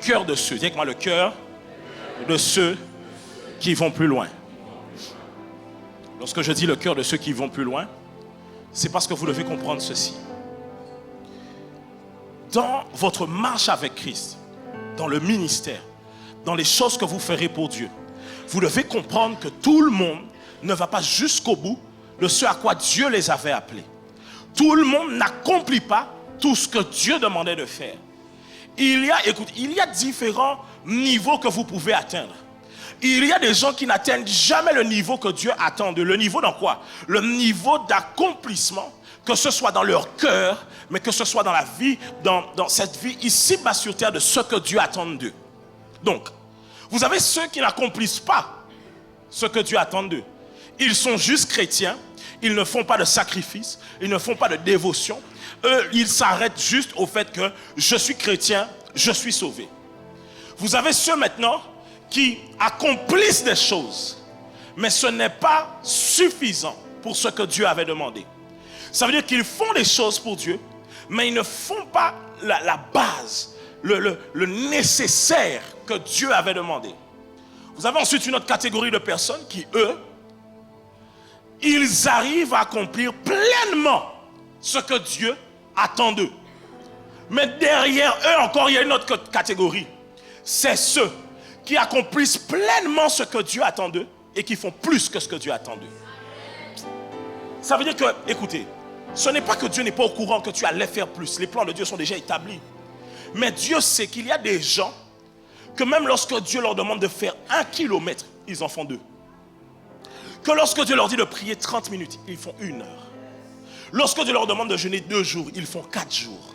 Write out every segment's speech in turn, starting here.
cœur de ceux, dis avec moi, le cœur de ceux qui vont plus loin. Lorsque je dis le cœur de ceux qui vont plus loin, c'est parce que vous devez comprendre ceci. Dans votre marche avec Christ, dans le ministère, dans les choses que vous ferez pour Dieu, vous devez comprendre que tout le monde ne va pas jusqu'au bout de ce à quoi Dieu les avait appelés. Tout le monde n'accomplit pas tout ce que Dieu demandait de faire. Il y a différents niveaux que vous pouvez atteindre. Il y a des gens qui n'atteignent jamais le niveau que Dieu attend d'eux. Le niveau dans quoi? Le niveau d'accomplissement, que ce soit dans leur cœur, mais que ce soit dans la vie, dans cette vie ici-bas sur terre, de ce que Dieu attend d'eux. Donc, vous avez ceux qui n'accomplissent pas ce que Dieu attend d'eux. Ils sont juste chrétiens, ils ne font pas de sacrifice, ils ne font pas de dévotion. Eux, ils s'arrêtent juste au fait que je suis chrétien, je suis sauvé. Vous avez ceux maintenant qui accomplissent des choses, mais ce n'est pas suffisant pour ce que Dieu avait demandé. Ça veut dire qu'ils font des choses pour Dieu, mais ils ne font pas la base, le nécessaire que Dieu avait demandé. Vous avez ensuite une autre catégorie de personnes qui, eux, ils arrivent à accomplir pleinement ce que Dieu attend d'eux. Mais derrière eux encore, il y a une autre catégorie. C'est ceux qui accomplissent pleinement ce que Dieu attend d'eux et qui font plus que ce que Dieu attend d'eux. Ça veut dire que, écoutez, ce n'est pas que Dieu n'est pas au courant que tu allais faire plus. Les plans de Dieu sont déjà établis. Mais Dieu sait qu'il y a des gens que même lorsque Dieu leur demande de faire 1 kilomètre, ils en font 2. Que lorsque Dieu leur dit de prier 30 minutes, ils font 1 heure. Lorsque Dieu leur demande de jeûner 2 jours, ils font 4 jours.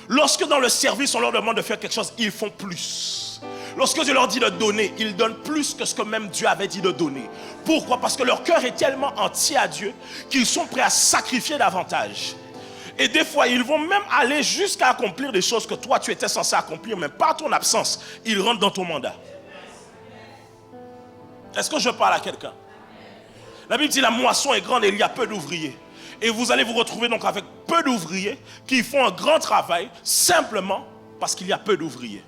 Lorsque dans le service, on leur demande de faire quelque chose, ils font plus. Lorsque Dieu leur dit de donner, ils donnent plus que ce que même Dieu avait dit de donner. Pourquoi? Parce que leur cœur est tellement entier à Dieu qu'ils sont prêts à sacrifier davantage. Et des fois, ils vont même aller jusqu'à accomplir des choses que toi, tu étais censé accomplir, mais par ton absence, ils rentrent dans ton mandat. Est-ce que je parle à quelqu'un? La Bible dit la moisson est grande et il y a peu d'ouvriers. Et vous allez vous retrouver donc avec peu d'ouvriers qui font un grand travail simplement parce qu'il y a peu d'ouvriers.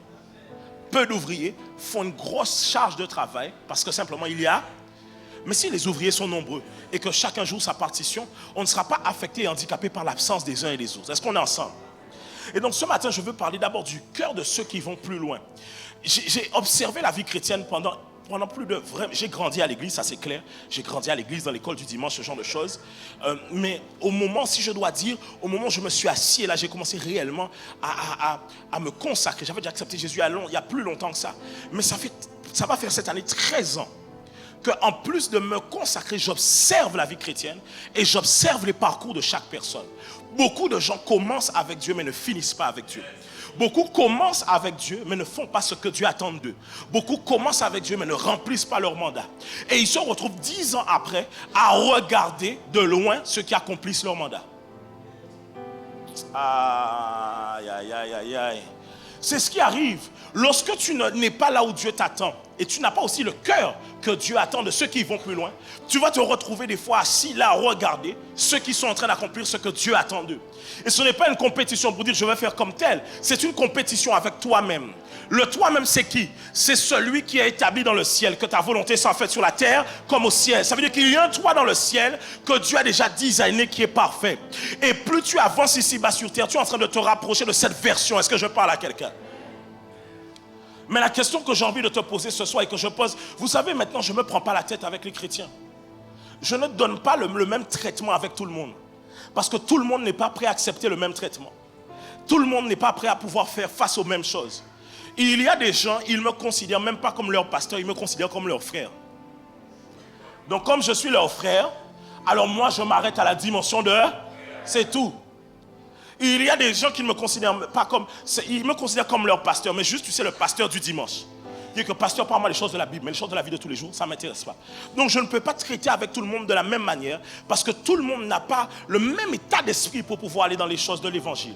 Peu d'ouvriers font une grosse charge de travail parce que simplement il y a... Mais si les ouvriers sont nombreux et que chacun joue sa partition, on ne sera pas affecté et handicapé par l'absence des uns et des autres. Est-ce qu'on est ensemble? Et donc ce matin, je veux parler d'abord du cœur de ceux qui vont plus loin. J'ai observé la vie chrétienne pendant plus de... J'ai grandi à l'église, ça c'est clair. J'ai grandi à l'église, dans l'école du dimanche, ce genre de choses. Mais au moment, si je dois dire, au moment où je me suis assis, et là j'ai commencé réellement à me consacrer. J'avais déjà accepté Jésus il y a plus longtemps que ça. Mais ça va faire cette année 13 ans qu'en plus de me consacrer, j'observe la vie chrétienne et j'observe les parcours de chaque personne. Beaucoup de gens commencent avec Dieu mais ne finissent pas avec Dieu. Beaucoup commencent avec Dieu mais ne font pas ce que Dieu attend d'eux. Beaucoup commencent avec Dieu mais ne remplissent pas leur mandat. Et ils se retrouvent 10 ans après à regarder de loin ceux qui accomplissent leur mandat. Aïe, aïe, aïe, aïe, aïe. C'est ce qui arrive lorsque tu n'es pas là où Dieu t'attend et tu n'as pas aussi le cœur que Dieu attend de ceux qui vont plus loin. Tu vas te retrouver des fois assis là à regarder ceux qui sont en train d'accomplir ce que Dieu attend d'eux. Et ce n'est pas une compétition pour dire je vais faire comme tel. C'est une compétition avec toi-même. Le toi-même c'est qui? C'est celui qui est établi dans le ciel, que ta volonté soit faite sur la terre comme au ciel. Ça veut dire qu'il y a un toi dans le ciel que Dieu a déjà designé qui est parfait. Et plus tu avances ici-bas sur terre, tu es en train de te rapprocher de cette version. Est-ce que je parle à quelqu'un? Mais la question que j'ai envie de te poser ce soir et que je pose, vous savez maintenant je ne me prends pas la tête avec les chrétiens. Je ne donne pas le même traitement avec tout le monde. Parce que tout le monde n'est pas prêt à accepter le même traitement. Tout le monde n'est pas prêt à pouvoir faire face aux mêmes choses. Il y a des gens, ils ne me considèrent même pas comme leur pasteur, ils me considèrent comme leur frère. Donc comme je suis leur frère, alors moi je m'arrête à la dimension de... C'est tout. Il y a des gens qui ne me considèrent pas comme... Ils me considèrent comme leur pasteur, mais juste, tu sais, le pasteur du dimanche. Dire que pasteur, parle-moi des choses de la Bible, mais les choses de la vie de tous les jours, ça ne m'intéresse pas. Donc je ne peux pas traiter avec tout le monde de la même manière, parce que tout le monde n'a pas le même état d'esprit pour pouvoir aller dans les choses de l'évangile.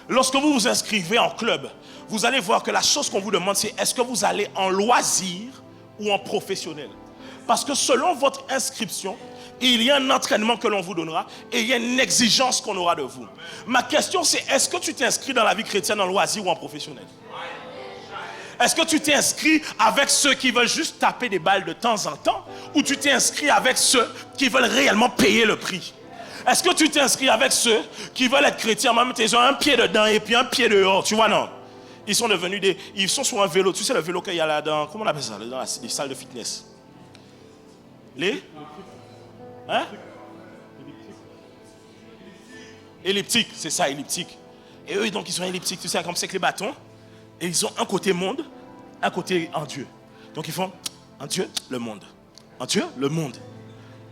Lorsque vous vous inscrivez en club, vous allez voir que la chose qu'on vous demande, c'est est-ce que vous allez en loisir ou en professionnel? Parce que selon votre inscription, il y a un entraînement que l'on vous donnera et il y a une exigence qu'on aura de vous. Ma question c'est, est-ce que tu t'inscris dans la vie chrétienne en loisir ou en professionnel? Est-ce que tu t'es inscrit avec ceux qui veulent juste taper des balles de temps en temps, ou tu t'es inscrit avec ceux qui veulent réellement payer le prix? Est-ce que tu t'es inscrit avec ceux qui veulent être chrétiens, même ils ont un pied dedans et puis un pied dehors, tu vois, non? Ils sont devenus ils sont sur un vélo, tu sais le vélo qu'il y a là dans, comment on appelle ça, dans les salles de fitness? Hein? Elliptique, c'est ça, elliptique. Et eux, donc, ils sont elliptiques, tu sais, comme c'est que les bâtons. Et ils ont un côté monde, un côté en Dieu. Donc, ils font en Dieu, le monde. En Dieu, le monde.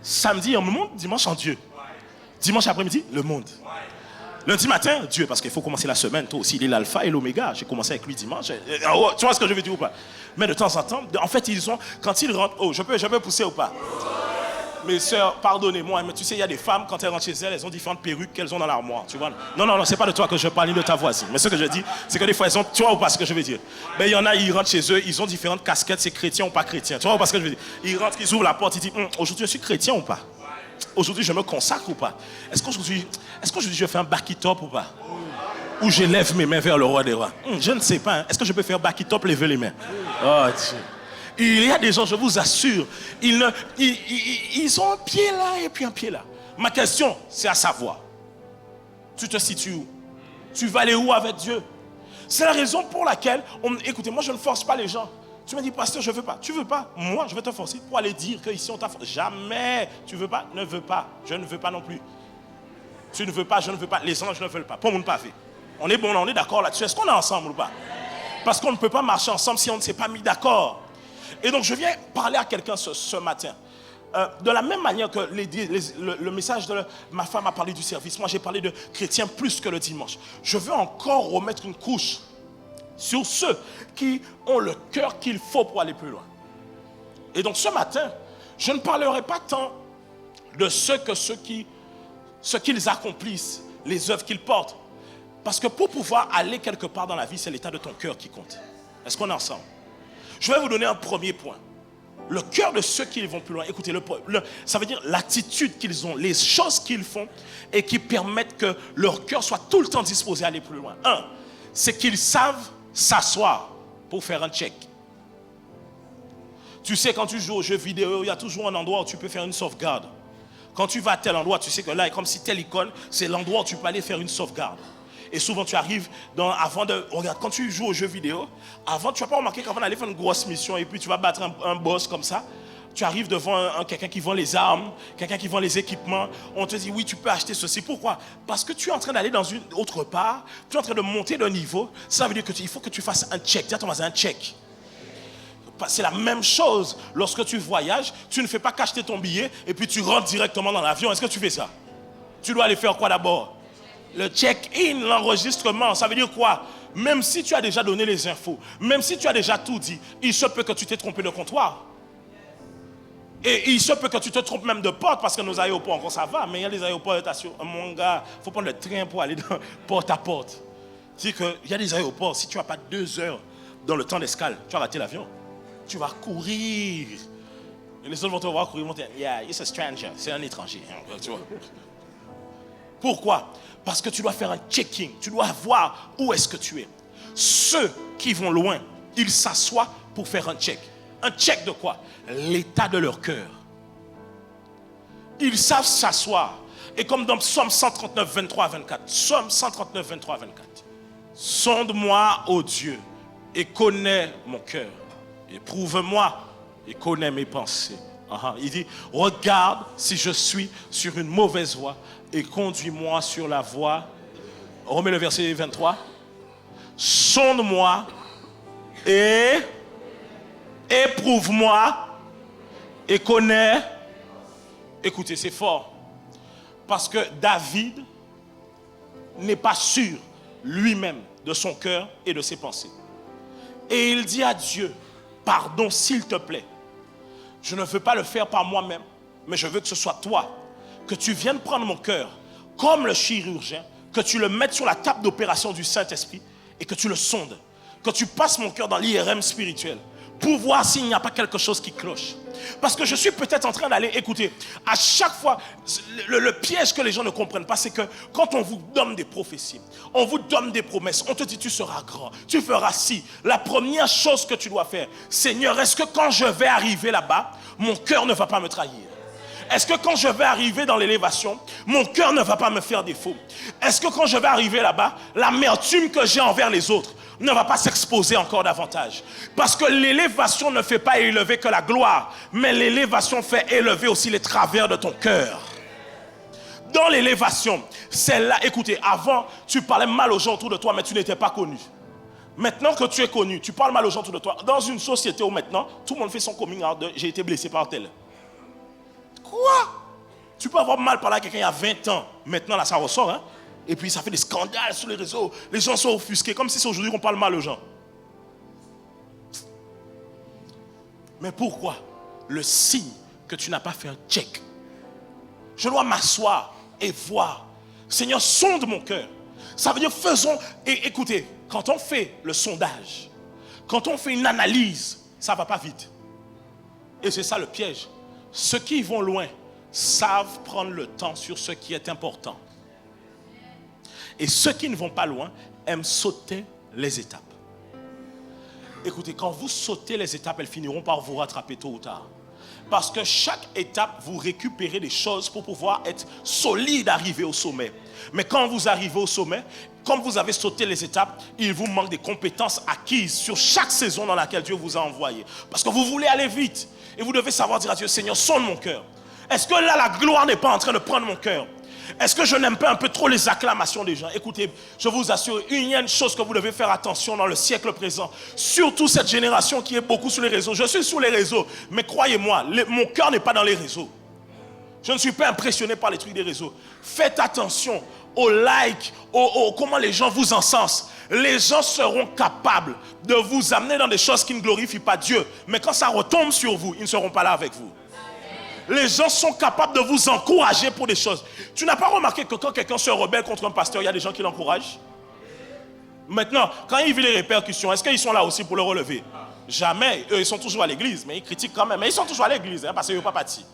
Samedi, en monde, dimanche, en Dieu. Dimanche après-midi, le monde. Lundi matin, Dieu, parce qu'il faut commencer la semaine, toi aussi, il est l'alpha et l'oméga. J'ai commencé avec lui dimanche. Tu vois ce que je veux dire ou pas? Mais de temps en temps, en fait, quand ils rentrent, oh, je peux pousser ou pas? Mes sœurs, pardonnez-moi, mais tu sais, il y a des femmes, quand elles rentrent chez elles, elles ont différentes perruques qu'elles ont dans l'armoire, tu vois. Non, c'est pas de toi que je parle, ni de ta voisine. Mais ce que je dis, c'est que des fois, elles ont, tu vois ou pas ce que je veux dire? Mais il y en a, ils rentrent chez eux, ils ont différentes casquettes, c'est chrétien ou pas chrétien. Tu vois ou pas ce que je veux dire? Ils rentrent, ils ouvrent la porte, ils disent, aujourd'hui, je suis chrétien ou pas? Aujourd'hui, je me consacre ou pas? Est-ce qu'aujourd'hui, je fais un back-it-up ou pas? Ou je lève mes mains vers le roi des rois? Je ne sais pas. Hein. Est-ce que je peux faire back-it-up, lever les mains? Oh, Dieu. Il y a des gens, je vous assure, ils ont un pied là et puis un pied là. Ma question, c'est à savoir, tu te situes où? Tu vas aller où avec Dieu? C'est la raison pour laquelle, écoutez, moi je ne force pas les gens. Tu me dis, pasteur, je ne veux pas. Tu ne veux pas? Moi, je vais te forcer pour aller dire qu'ici on t'a forcé. Jamais. Tu ne veux pas? Ne veux pas. Je ne veux pas non plus. Tu ne veux pas, je ne veux pas. Les anges ne veulent pas. Pour mon pavé. On est bon, on est d'accord là-dessus. Est-ce qu'on est ensemble ou pas? Parce qu'on ne peut pas marcher ensemble si on ne s'est pas mis d'accord. Et donc, je viens parler à quelqu'un ce matin. De la même manière que le message de ma femme a parlé du service, moi j'ai parlé de chrétiens plus que le dimanche. Je veux encore remettre une couche sur ceux qui ont le cœur qu'il faut pour aller plus loin. Et donc, ce matin, je ne parlerai pas tant de ce qu'ils accomplissent, les œuvres qu'ils portent. Parce que pour pouvoir aller quelque part dans la vie, c'est l'état de ton cœur qui compte. Est-ce qu'on est ensemble? Je vais vous donner un premier point. Le cœur de ceux qui vont plus loin. Écoutez, ça veut dire l'attitude qu'ils ont, les choses qu'ils font et qui permettent que leur cœur soit tout le temps disposé à aller plus loin. Un, c'est qu'ils savent s'asseoir pour faire un check. Tu sais, quand tu joues aux jeux vidéo, il y a toujours un endroit où tu peux faire une sauvegarde. Quand tu vas à tel endroit, tu sais que là, comme si telle icône, c'est l'endroit où tu peux aller faire une sauvegarde. Et souvent, tu arrives regarde, quand tu joues aux jeux vidéo, avant, tu vas pas remarquer qu'avant d'aller faire une grosse mission et puis tu vas battre un boss comme ça, tu arrives devant quelqu'un qui vend les armes, quelqu'un qui vend les équipements. On te dit, oui, tu peux acheter ceci. Pourquoi? Parce que tu es en train d'aller dans une autre part, tu es en train de monter d'un niveau. Ça veut dire qu'il faut que tu fasses un check. Dis à ton voisin, un check. C'est la même chose lorsque tu voyages. Tu ne fais pas qu'acheter ton billet et puis tu rentres directement dans l'avion. Est-ce que tu fais ça? Tu dois aller faire quoi d'abord? Le check-in, l'enregistrement, ça veut dire quoi? Même si tu as déjà donné les infos, même si tu as déjà tout dit, il se peut que tu t'aies trompé de comptoir. Et il se peut que tu te trompes même de porte, parce que nos aéroports, encore ça va, mais il y a des aéroports, mon gars, il faut prendre le train pour aller porte à porte. C'est-à-dire qu'il y a des aéroports, si tu n'as pas 2 heures dans le temps d'escale, tu vas rater l'avion. Tu vas courir. Et les autres vont te voir courir, vont te dire, yeah, it's a stranger, c'est un étranger. Tu vois. Pourquoi? Parce que tu dois faire un checking. Tu dois voir où est-ce que tu es. Ceux qui vont loin, ils s'assoient pour faire un check. Un check de quoi? L'état de leur cœur. Ils savent s'asseoir. Et comme dans Psaume 139, 23 à 24. Psaume 139, 23 à 24. Sonde-moi, ô Dieu, et connais mon cœur. Éprouve-moi et connais mes pensées. Il dit, regarde si je suis sur une mauvaise voie et conduis-moi sur la voie. Remets le verset 23. Sonde-moi et éprouve-moi et connais. Écoutez, c'est fort. Parce que David n'est pas sûr lui-même de son cœur et de ses pensées. Et il dit à Dieu, pardon s'il te plaît. Je ne veux pas le faire par moi-même, mais je veux que ce soit toi, que tu viennes prendre mon cœur comme le chirurgien, que tu le mettes sur la table d'opération du Saint-Esprit et que tu le sondes, que tu passes mon cœur dans l'IRM spirituel pour voir s'il n'y a pas quelque chose qui cloche. Parce que je suis peut-être en train d'aller écouter. À chaque fois, le piège que les gens ne comprennent pas, c'est que quand on vous donne des prophéties, on vous donne des promesses, on te dit tu seras grand, tu feras ci. La première chose que tu dois faire, Seigneur, est-ce que quand je vais arriver là-bas, mon cœur ne va pas me trahir? Est-ce que quand je vais arriver dans l'élévation, mon cœur ne va pas me faire défaut? Est-ce que quand je vais arriver là-bas, l'amertume que j'ai envers les autres ne va pas s'exposer encore davantage? Parce que l'élévation ne fait pas élever que la gloire, mais l'élévation fait élever aussi les travers de ton cœur. Dans l'élévation, c'est là, écoutez, avant, tu parlais mal aux gens autour de toi, mais tu n'étais pas connu. Maintenant que tu es connu, tu parles mal aux gens autour de toi. Dans une société où maintenant, tout le monde fait son coming out de « j'ai été blessé par tel ». Quoi? Tu peux avoir mal parlé à quelqu'un il y a 20 ans. Maintenant, là, ça ressort. Hein? Et puis, ça fait des scandales sur les réseaux. Les gens sont offusqués, comme si c'est aujourd'hui qu'on parle mal aux gens. Mais pourquoi? Le signe que tu n'as pas fait un check. Je dois m'asseoir et voir. Seigneur, sonde mon cœur. Ça veut dire, faisons... Et écoutez, quand on fait le sondage, quand on fait une analyse, ça ne va pas vite. Et c'est ça le piège. Ceux qui vont loin savent prendre le temps sur ce qui est important. Et ceux qui ne vont pas loin aiment sauter les étapes. Écoutez, quand vous sautez les étapes, elles finiront par vous rattraper tôt ou tard. Parce que chaque étape, vous récupérez des choses pour pouvoir être solide, arriver au sommet. Mais quand vous arrivez au sommet, comme vous avez sauté les étapes, il vous manque des compétences acquises sur chaque saison dans laquelle Dieu vous a envoyé. Parce que vous voulez aller vite. Et vous devez savoir dire à Dieu, Seigneur, sonde mon cœur. Est-ce que là, la gloire n'est pas en train de prendre mon cœur? Est-ce que je n'aime pas un peu trop les acclamations des gens? Écoutez, je vous assure, il y a une chose que vous devez faire attention dans le siècle présent. Surtout cette génération qui est beaucoup sur les réseaux. Je suis sur les réseaux, mais croyez-moi, mon cœur n'est pas dans les réseaux. Je ne suis pas impressionné par les trucs des réseaux. Faites attention aux likes, comment les gens vous encensent. Les gens seront capables de vous amener dans des choses qui ne glorifient pas Dieu. Mais quand ça retombe sur vous, ils ne seront pas là avec vous. Les gens sont capables de vous encourager pour des choses. Tu n'as pas remarqué que quand quelqu'un se rebelle contre un pasteur, il y a des gens qui l'encouragent? Maintenant, quand il vit les répercussions, est-ce qu'ils sont là aussi pour le relever? Jamais. Eux, ils sont toujours à l'église, mais ils critiquent quand même. Mais ils sont toujours à l'église, parce qu'ils n'ont pas parti.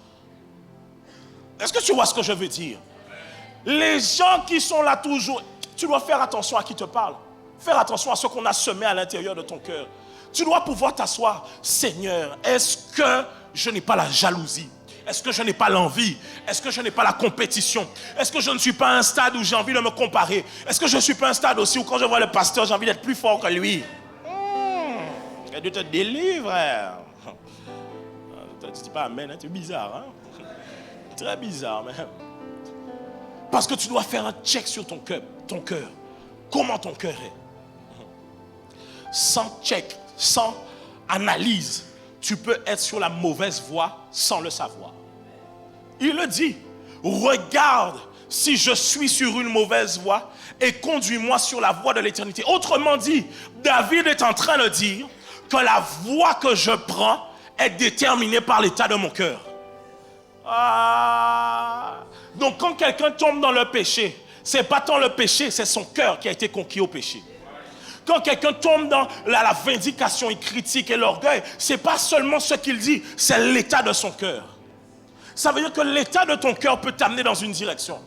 Est-ce que tu vois ce que je veux dire? Les gens qui sont là toujours, tu dois faire attention à qui te parle. Faire attention à ce qu'on a semé à l'intérieur de ton cœur. Tu dois pouvoir t'asseoir. Seigneur, est-ce que je n'ai pas la jalousie? Est-ce que je n'ai pas l'envie? Est-ce que je n'ai pas la compétition? Est-ce que je ne suis pas à un stade où j'ai envie de me comparer? Est-ce que je ne suis pas à un stade aussi où quand je vois le pasteur, j'ai envie d'être plus fort que lui? Que Dieu te délivre. Tu ne dis pas amen, hein? Tu es bizarre. Hein? Très bizarre même. Parce que tu dois faire un check sur ton cœur. Comment ton cœur est? Sans check, sans analyse, tu peux être sur la mauvaise voie sans le savoir. Il le dit, regarde si je suis sur une mauvaise voie et conduis-moi sur la voie de l'éternité. Autrement dit, David est en train de dire que la voie que je prends est déterminée par l'état de mon cœur. Donc quand quelqu'un tombe dans le péché, c'est pas tant le péché, c'est son cœur qui a été conquis au péché. Quand quelqu'un tombe dans la vindication et critique et l'orgueil, c'est pas seulement ce qu'il dit, c'est l'état de son cœur. Ça veut dire que l'état de ton cœur peut t'amener dans une direction.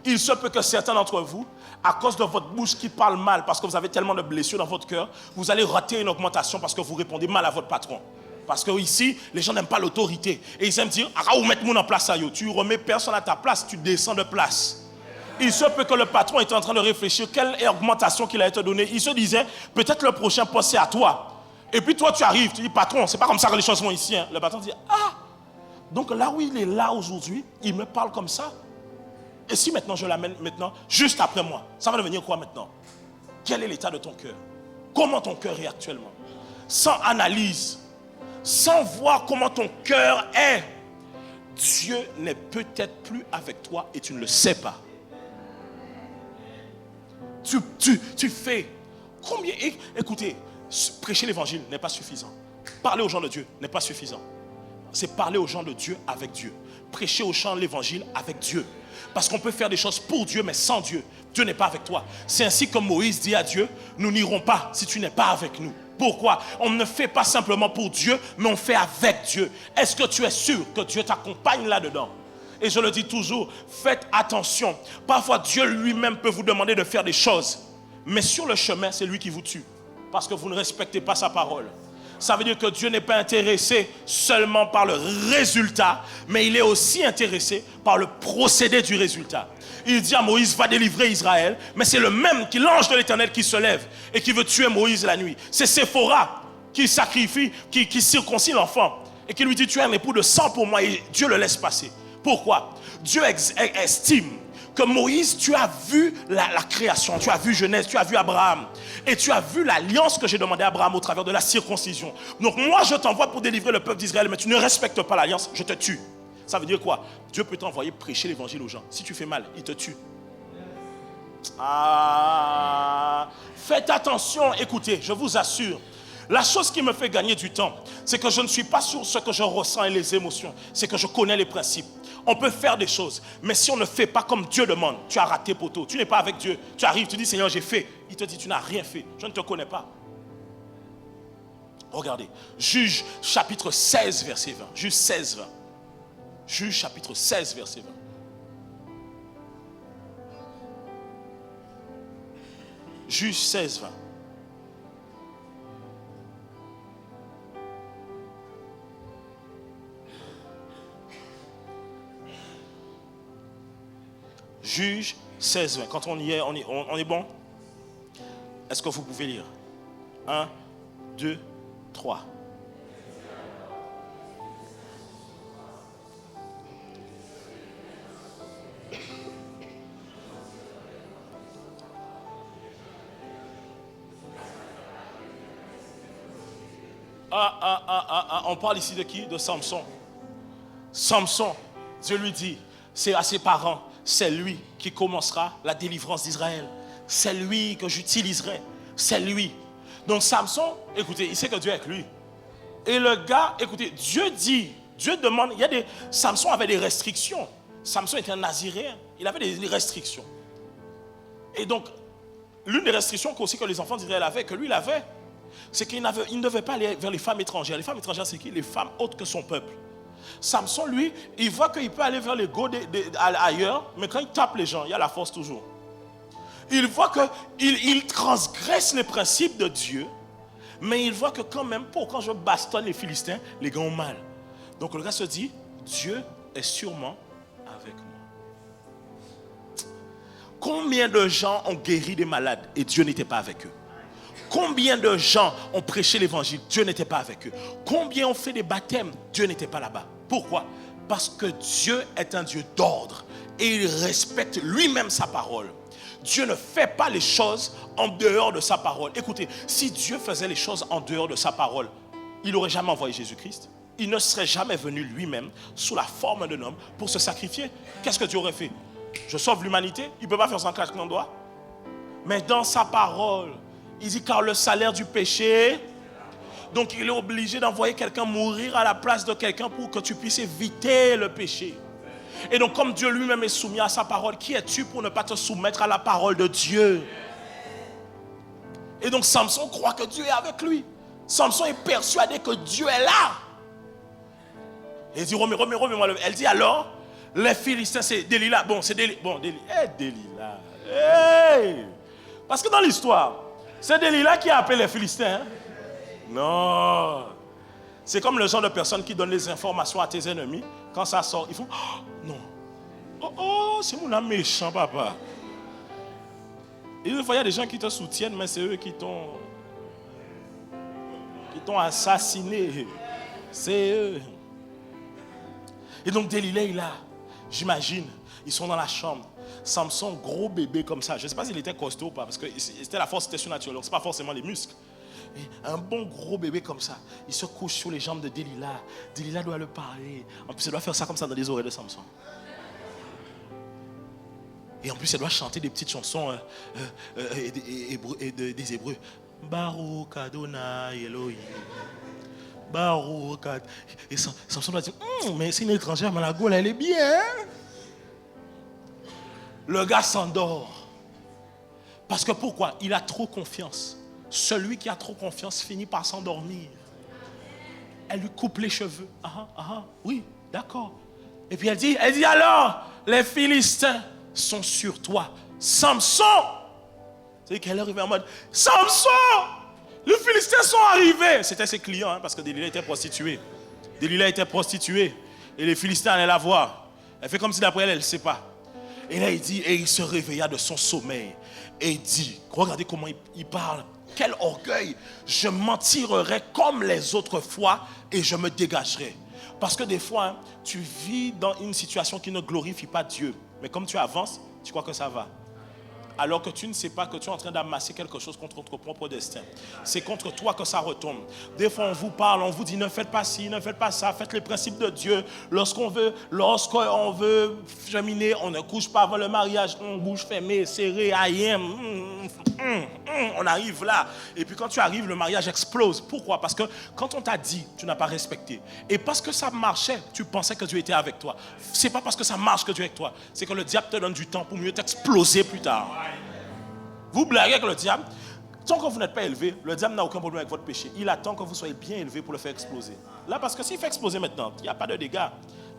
Il se peut que certains d'entre vous, à cause de votre bouche qui parle mal, parce que vous avez tellement de blessures dans votre cœur, vous allez rater une augmentation parce que vous répondez mal à votre patron. Parce que ici, les gens n'aiment pas l'autorité. Et ils aiment dire, ou mettre mon en place à yo. Tu remets personne à ta place, tu descends de place. Il se peut que le patron était en train de réfléchir quelle augmentation qu'il a été donnée. Il se disait, peut-être le prochain poste c'est à toi. Et puis toi tu arrives, tu dis, patron, c'est pas comme ça que les choses vont ici. Hein. Le patron dit, donc là où il est là aujourd'hui, il me parle comme ça. Et si maintenant je l'amène maintenant, juste après moi, ça va devenir quoi maintenant? Quel est l'état de ton cœur? Comment ton cœur est actuellement? Sans analyse, sans voir comment ton cœur est, Dieu n'est peut-être plus avec toi et tu ne le sais pas. Tu fais combien? Écoutez, prêcher l'évangile n'est pas suffisant. Parler aux gens de Dieu n'est pas suffisant. C'est parler aux gens de Dieu avec Dieu. Prêcher aux gens l'évangile avec Dieu. Parce qu'on peut faire des choses pour Dieu, mais sans Dieu. Dieu n'est pas avec toi. C'est ainsi que Moïse dit à Dieu, nous n'irons pas si tu n'es pas avec nous. Pourquoi? On ne fait pas simplement pour Dieu, mais on fait avec Dieu. Est-ce que tu es sûr que Dieu t'accompagne là-dedans? Et je le dis toujours, faites attention. Parfois, Dieu lui-même peut vous demander de faire des choses. Mais sur le chemin, c'est lui qui vous tue. Parce que vous ne respectez pas sa parole. Ça veut dire que Dieu n'est pas intéressé seulement par le résultat, mais il est aussi intéressé par le procédé du résultat. Il dit à Moïse, va délivrer Israël, mais c'est le même l'ange de l'Éternel qui se lève et qui veut tuer Moïse la nuit. C'est Séphora qui sacrifie, qui circoncit l'enfant et qui lui dit, tu es un époux de sang pour moi, et Dieu le laisse passer. Pourquoi? Dieu estime que Moïse, tu as vu la création, tu as vu Genèse, tu as vu Abraham. Et tu as vu l'alliance que j'ai demandé à Abraham au travers de la circoncision. Donc moi, je t'envoie pour délivrer le peuple d'Israël, mais tu ne respectes pas l'alliance, je te tue. Ça veut dire quoi? Dieu peut t'envoyer prêcher l'évangile aux gens. Si tu fais mal, il te tue. Faites attention, écoutez, je vous assure. La chose qui me fait gagner du temps, c'est que je ne suis pas sur ce que je ressens et les émotions. C'est que je connais les principes. On peut faire des choses, mais si on ne fait pas comme Dieu demande, tu as raté, poteau. Tu n'es pas avec Dieu. Tu arrives, tu dis, Seigneur, j'ai fait. Il te dit, tu n'as rien fait. Je ne te connais pas. Regardez, Juge chapitre 16, verset 20. Juge 16, 20. Juge chapitre 16, verset 20. Juge 16, 20. Juge 16, 20. Quand on y est, on est bon? Est-ce que vous pouvez lire? 1, 2, 3. On parle ici de qui? De Samson. Samson, Dieu lui dit, c'est à ses parents, c'est lui qui commencera la délivrance d'Israël. C'est lui que j'utiliserai. C'est lui. Donc Samson, écoutez, il sait que Dieu est avec lui. Et le gars, écoutez, Dieu demande, Samson avait des restrictions. Samson était un naziréen. Il avait des restrictions. Et donc, l'une des restrictions aussi que les enfants d'Israël avaient, que lui il avait, c'est qu'il ne devait pas aller vers les femmes étrangères. Les femmes étrangères, c'est qui? Les femmes autres que son peuple. Samson, lui, il voit qu'il peut aller vers les go ailleurs, mais quand il tape les gens, il y a la force toujours. Il voit qu'il transgresse les principes de Dieu, mais il voit que quand même, quand je bastonne les Philistins, les gars ont mal. Donc le gars se dit, Dieu est sûrement avec moi. Combien de gens ont guéri des malades et Dieu n'était pas avec eux? Combien de gens ont prêché l'évangile, Dieu n'était pas avec eux? Combien ont fait des baptêmes, Dieu n'était pas là-bas? Pourquoi? Parce que Dieu est un Dieu d'ordre et il respecte lui-même sa parole. Dieu ne fait pas les choses en dehors de sa parole. Écoutez, si Dieu faisait les choses en dehors de sa parole, il n'aurait jamais envoyé Jésus-Christ. Il ne serait jamais venu lui-même sous la forme d'un homme pour se sacrifier. Qu'est-ce que Dieu aurait fait? Je sauve l'humanité, il ne peut pas faire ça en claquant de doigts. Mais dans sa parole, il dit car le salaire du péché, donc il est obligé d'envoyer quelqu'un mourir à la place de quelqu'un pour que tu puisses éviter le péché. Et donc comme Dieu lui-même est soumis à sa parole, qui es-tu pour ne pas te soumettre à la parole de Dieu? Et donc Samson croit que Dieu est avec lui. Samson est persuadé que Dieu est là. Et il dit remets-moi le... Elle dit alors, les Philistins, c'est Delilah. Bon, c'est Delilah. Bon, Delilah. Hey! Parce que dans l'histoire, c'est Delilah qui a appelé les Philistins. Hein? Non. C'est comme le genre de personne qui donne les informations à tes ennemis. Quand ça sort, ils font oh, non. Oh, c'est mon âme méchant, papa. Et il y a des gens qui te soutiennent, mais c'est eux qui t'ont assassiné. C'est eux. Et donc Delilah est là. J'imagine, ils sont dans la chambre. Samson, gros bébé comme ça. Je ne sais pas s'il était costaud ou pas, parce que c'était la force, c'était surnaturelle. Donc ce n'est pas forcément les muscles. Et un bon gros bébé comme ça, il se couche sur les jambes de Delilah. Delilah doit le parler. En plus, elle doit faire ça comme ça dans les oreilles de Samson. Et en plus, elle doit chanter des petites chansons des Hébreux. Baruch Adonai Elohim. Baruch Adonai. Et Samson doit dire, mais c'est une étrangère, mais la Gaule, elle est bien. Le gars s'endort. Parce que pourquoi? Il a trop confiance Celui qui a trop confiance finit par s'endormir. Elle lui coupe les cheveux. Oui, d'accord. Et puis elle dit alors, les Philistins sont sur toi. Samson! C'est qu'elle est arrivée en mode, Samson! Les Philistins sont arrivés. C'était ses clients, parce que Delilah était prostituée. Delilah était prostituée. Et les Philistins allaient la voir. Elle fait comme si d'après elle ne sait pas. Et là il dit, et il se réveilla de son sommeil. Et il dit, regardez comment il parle. Quel orgueil. Je m'en tirerai comme les autres fois et je me dégagerai. Parce que des fois, tu vis dans une situation qui ne glorifie pas Dieu. Mais comme tu avances, tu crois que ça va. Alors que tu ne sais pas que tu es en train d'amasser quelque chose contre ton propre destin. C'est contre toi que ça retombe. Des fois, on vous parle, on vous dit ne faites pas ci, ne faites pas ça, faites les principes de Dieu. Lorsqu'on veut cheminer, on ne couche pas avant le mariage, on bouge fermée, serrée, on arrive là. Et puis quand tu arrives, le mariage explose. Pourquoi? Parce que quand on t'a dit, tu n'as pas respecté. Et parce que ça marchait, tu pensais que Dieu était avec toi. C'est pas parce que ça marche que Dieu est avec toi. C'est que le diable te donne du temps pour mieux t'exploser plus tard. Vous blaguez avec le diable. Tant que vous n'êtes pas élevé, le diable n'a aucun problème avec votre péché. Il attend que vous soyez bien élevé pour le faire exploser. Là, parce que s'il fait exploser maintenant, il n'y a pas de dégâts.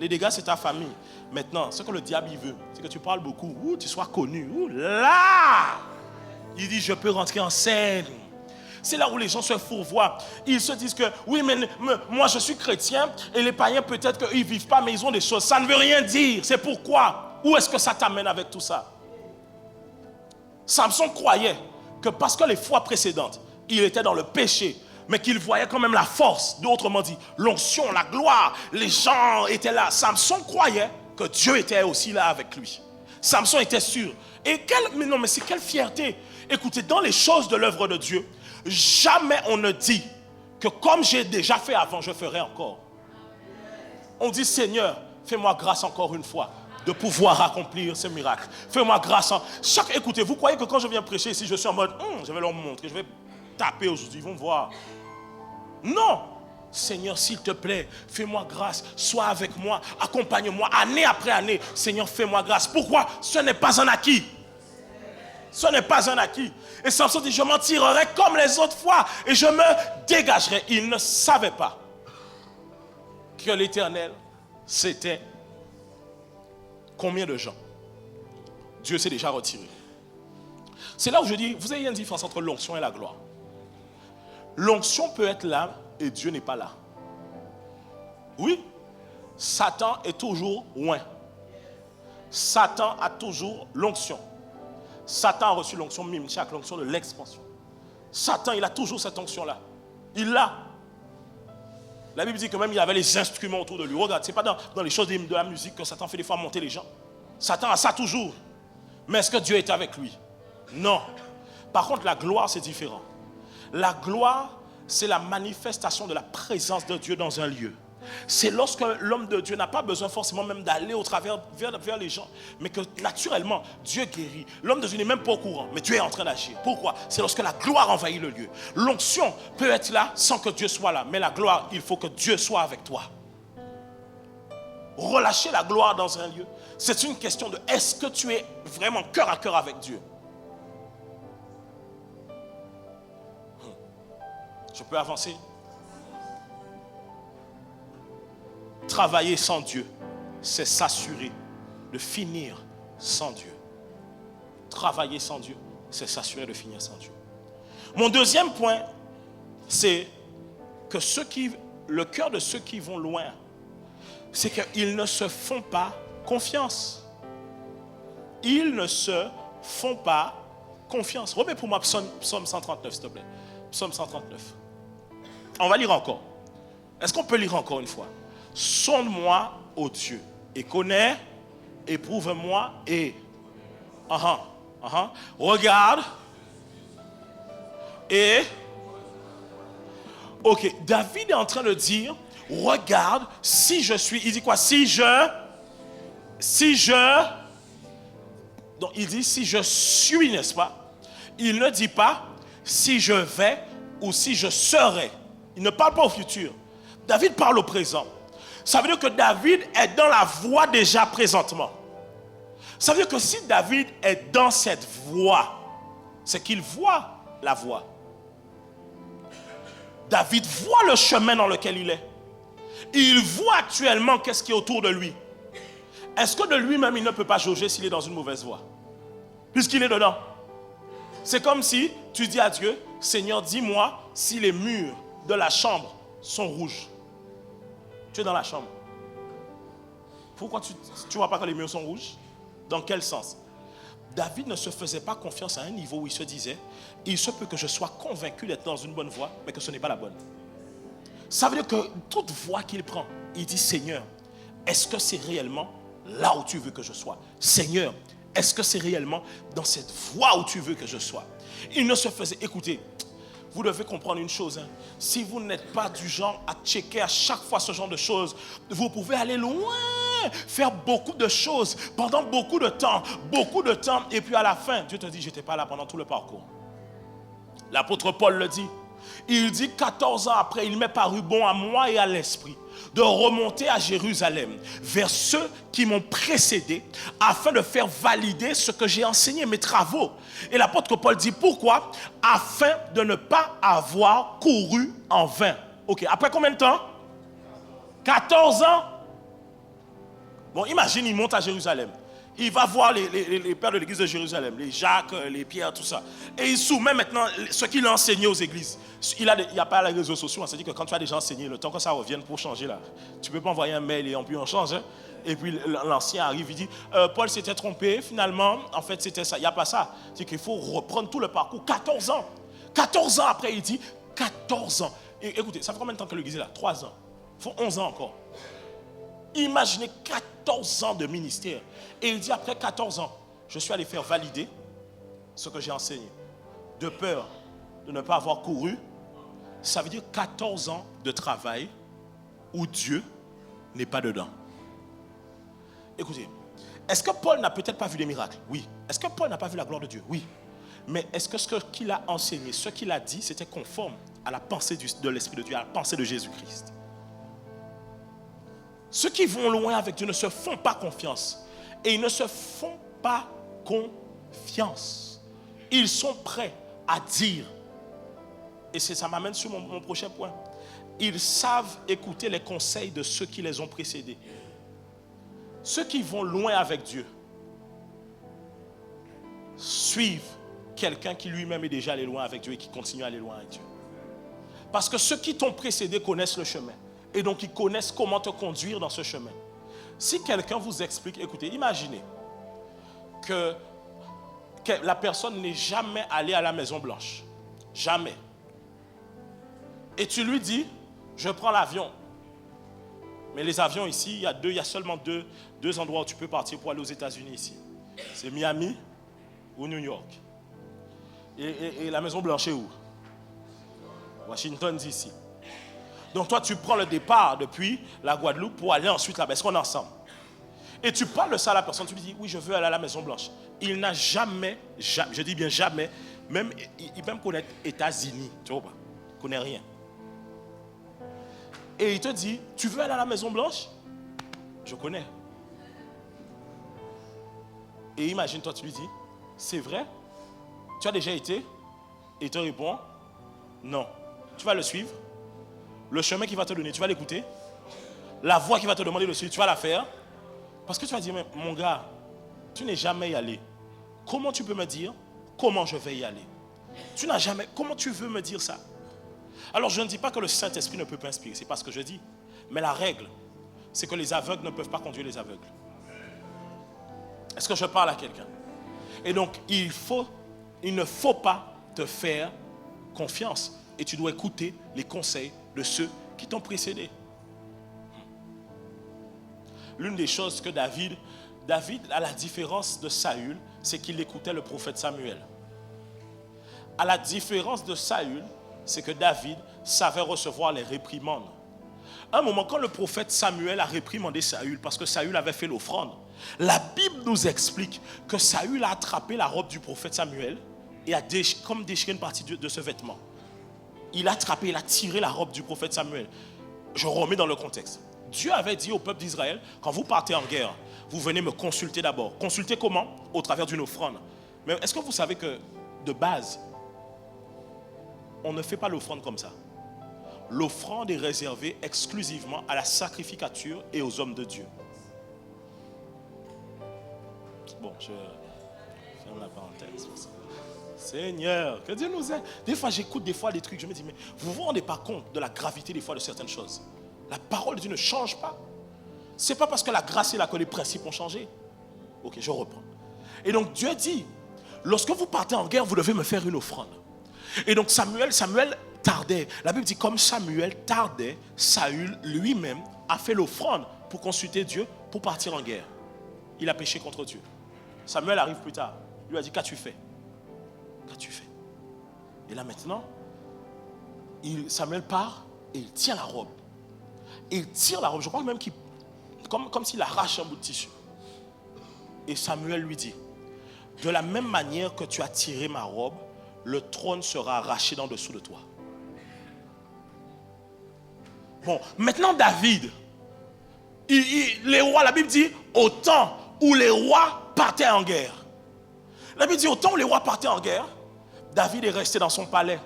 Les dégâts, c'est ta famille. Maintenant, ce que le diable il veut, c'est que tu parles beaucoup, tu sois connu. Là, il dit, je peux rentrer en scène. C'est là où les gens se fourvoient. Ils se disent que, oui, mais moi je suis chrétien et les païens peut-être qu'ils ne vivent pas, mais ils ont des choses. Ça ne veut rien dire. C'est pourquoi. Où est-ce que ça t'amène avec tout ça? Samson croyait que parce que les fois précédentes, il était dans le péché, mais qu'il voyait quand même la force. Autrement dit, l'onction, la gloire, les gens étaient là. Samson croyait que Dieu était aussi là avec lui. Samson était sûr. Et mais c'est quelle fierté. Écoutez, dans les choses de l'œuvre de Dieu, jamais on ne dit que comme j'ai déjà fait avant, je ferai encore. On dit, Seigneur, fais-moi grâce encore une fois de pouvoir accomplir ce miracle. Fais-moi grâce. Écoutez, vous croyez que quand je viens prêcher ici, je suis en mode, je vais leur montrer, je vais taper aujourd'hui, ils vont voir. Non. Seigneur, s'il te plaît, fais-moi grâce, sois avec moi, accompagne-moi, année après année. Seigneur, fais-moi grâce. Pourquoi? Ce n'est pas un acquis. Ce n'est pas un acquis. Et Samson dit, je m'en tirerai comme les autres fois et je me dégagerai. Il ne savait pas que l'Éternel, c'était combien de gens Dieu s'est déjà retiré. C'est là où je dis, vous avez une différence entre l'onction et la gloire. L'onction peut être là et Dieu n'est pas là. Oui, Satan est toujours loin. Satan a toujours l'onction. Satan a reçu l'onction Mimchak, l'onction de l'expansion. Satan, il a toujours cette onction-là. Il l'a. La Bible dit que même il y avait les instruments autour de lui. Regarde, ce n'est pas dans les choses de la musique que Satan fait des fois monter les gens. Satan a ça toujours. Mais est-ce que Dieu est avec lui? Non. Par contre, la gloire, c'est différent. La gloire, c'est la manifestation de la présence de Dieu dans un lieu. C'est lorsque l'homme de Dieu n'a pas besoin forcément même d'aller au travers vers les gens, mais que naturellement, Dieu guérit. L'homme de Dieu n'est même pas au courant, mais Dieu est en train d'agir. Pourquoi? C'est lorsque la gloire envahit le lieu. L'onction peut être là sans que Dieu soit là, mais la gloire, il faut que Dieu soit avec toi. Relâcher la gloire dans un lieu, c'est une question de est-ce que tu es vraiment cœur à cœur avec Dieu? Je peux avancer? Travailler sans Dieu, c'est s'assurer de finir sans Dieu. Travailler sans Dieu, c'est s'assurer de finir sans Dieu. Mon deuxième point, c'est que le cœur de ceux qui vont loin, c'est qu'ils ne se font pas confiance. Ils ne se font pas confiance. Remets pour moi Psaume 139, s'il te plaît. Psaume 139. On va lire encore. Est-ce qu'on peut lire encore une fois? Sonde-moi, ô Dieu, et connais, éprouve-moi et regarde et ok, David est en train de dire regarde si je suis, il dit quoi? Si je donc il dit si je suis, n'est-ce pas? Il ne dit pas si je vais ou si je serai. Il ne parle pas au futur. David parle au présent. Ça veut dire que David est dans la voie déjà présentement. Ça veut dire que si David est dans cette voie, c'est qu'il voit la voie. David voit le chemin dans lequel il est. Il voit actuellement qu'est-ce qui est autour de lui. Est-ce que de lui-même, il ne peut pas jauger s'il est dans une mauvaise voie? Puisqu'il est dedans. C'est comme si tu dis à Dieu, Seigneur, dis-moi si les murs de la chambre sont rouges. Tu es dans la chambre. Pourquoi tu ne vois pas que les murs sont rouges? Dans quel sens? David ne se faisait pas confiance à un niveau où il se disait, il se peut que je sois convaincu d'être dans une bonne voie, mais que ce n'est pas la bonne. Ça veut dire que toute voie qu'il prend, il dit, Seigneur, est-ce que c'est réellement là où tu veux que je sois? Seigneur, est-ce que c'est réellement dans cette voie où tu veux que je sois? Il ne se faisait, écoutez, vous devez comprendre une chose, hein. Si vous n'êtes pas du genre à checker à chaque fois ce genre de choses, vous pouvez aller loin, faire beaucoup de choses pendant beaucoup de temps, et puis à la fin, Dieu te dit, je n'étais pas là pendant tout le parcours. L'apôtre Paul le dit. Il dit 14 ans après, il m'est paru bon à moi et à l'esprit de remonter à Jérusalem vers ceux qui m'ont précédé afin de faire valider ce que j'ai enseigné, mes travaux. Et l'apôtre Paul dit pourquoi? Afin de ne pas avoir couru en vain. Ok, après combien de temps? 14 ans. Bon, imagine, il monte à Jérusalem. Il va voir les pères de l'église de Jérusalem, les Jacques, les Pierre, tout ça. Et il soumet maintenant ce qu'il a enseigné aux églises. Il n'y a pas les réseaux sociaux. C'est-à-dire que quand tu as déjà enseigné, le temps que ça revienne pour changer là, tu ne peux pas envoyer un mail et puis on change. Hein? Et puis l'ancien arrive, il dit, Paul s'était trompé, finalement, en fait c'était ça. Il n'y a pas ça. C'est qu'il faut reprendre tout le parcours. 14 ans. 14 ans après, il dit, 14 ans. Et écoutez, ça fait combien de temps que l'église est là? 3 ans. Il faut 11 ans encore. Imaginez 14 ans de ministère. Et il dit après 14 ans, je suis allé faire valider ce que j'ai enseigné. De peur de ne pas avoir couru. Ça veut dire 14 ans de travail où Dieu n'est pas dedans. Écoutez, est-ce que Paul n'a peut-être pas vu des miracles? Oui. Est-ce que Paul n'a pas vu la gloire de Dieu? Oui. Mais est-ce que ce qu'il a enseigné, ce qu'il a dit, c'était conforme à la pensée de l'Esprit de Dieu, à la pensée de Jésus-Christ? Ceux qui vont loin avec Dieu ne se font pas confiance. Et ils ne se font pas confiance. Ils sont prêts à dire. Et ça m'amène sur mon prochain point. Ils savent écouter les conseils de ceux qui les ont précédés. Ceux qui vont loin avec Dieu suivent quelqu'un qui lui-même est déjà allé loin avec Dieu et qui continue à aller loin avec Dieu. Parce que ceux qui t'ont précédé connaissent le chemin. Et donc, ils connaissent comment te conduire dans ce chemin. Si quelqu'un vous explique, écoutez, imaginez que la personne n'est jamais allée à la Maison Blanche. Jamais. Et tu lui dis, je prends l'avion. Mais les avions ici, il y a seulement deux endroits où tu peux partir pour aller aux États-Unis ici. C'est Miami ou New York. Et la Maison Blanche est où? Washington DC. Donc toi, tu prends le départ depuis la Guadeloupe pour aller ensuite là-bas. Est-ce qu'on est ensemble? Et tu parles de ça à la personne, tu lui dis, oui, je veux aller à la Maison Blanche. Il n'a jamais, je dis bien jamais, même, il peut même connaître États-Unis, tu vois pas? Il ne connaît rien. Et il te dit, tu veux aller à la Maison Blanche? Je connais. Et imagine, toi, tu lui dis, c'est vrai? Tu as déjà été? Et il te répond, non. Tu vas le suivre? Le chemin qu'il va te donner, tu vas l'écouter? La voie qu'il va te demander de suivre, tu vas la faire? Parce que tu vas dire, mais mon gars, tu n'es jamais y allé. Comment tu peux me dire comment je vais y aller? Tu n'as jamais... Comment tu veux me dire ça? Alors je ne dis pas que le Saint-Esprit ne peut pas inspirer, c'est pas ce que je dis. Mais la règle, c'est que les aveugles ne peuvent pas conduire les aveugles. Est-ce que je parle à quelqu'un? Et donc, il ne faut pas te faire confiance. Et tu dois écouter les conseils de ceux qui t'ont précédé. L'une des choses que David, à la différence de Saül, c'est qu'il écoutait le prophète Samuel. À la différence de Saül, c'est que David savait recevoir les réprimandes. À un moment, quand le prophète Samuel a réprimandé Saül, parce que Saül avait fait l'offrande, la Bible nous explique que Saül a attrapé la robe du prophète Samuel et a comme déchiré une partie de ce vêtement. Il a attrapé, il a tiré la robe du prophète Samuel. Je remets dans le contexte. Dieu avait dit au peuple d'Israël, quand vous partez en guerre, vous venez me consulter d'abord. Consulter comment? Au travers d'une offrande. Mais est-ce que vous savez que, de base, on ne fait pas l'offrande comme ça? l'offrande est réservée exclusivement à la sacrificature et aux hommes de Dieu. Bon, je ferme la parenthèse. Seigneur, que Dieu nous aide. Des fois, j'écoute des trucs, je me dis, mais vous vous rendez pas compte de la gravité des fois de certaines choses. La parole de Dieu ne change pas. C'est pas parce que la grâce et que les principes ont changé. Ok, je reprends. Et donc Dieu dit, lorsque vous partez en guerre, vous devez me faire une offrande. Et donc Samuel tardait. La Bible dit, comme Samuel tardait, Saül lui-même a fait l'offrande pour consulter Dieu pour partir en guerre. Il a péché contre Dieu. Samuel arrive plus tard. Il lui a dit, qu'as-tu fait? Qu'as-tu fait? Et là maintenant, Samuel part et il tient la robe. Et il tire la robe. Je crois même qu'il, comme s'il arrache un bout de tissu. Et Samuel lui dit, de la même manière que tu as tiré ma robe, le trône sera arraché d'en dessous de toi. Bon, maintenant David, les rois, la Bible dit, au temps où les rois partaient en guerre. La Bible dit, au temps où les rois partaient en guerre, David est resté dans son palais,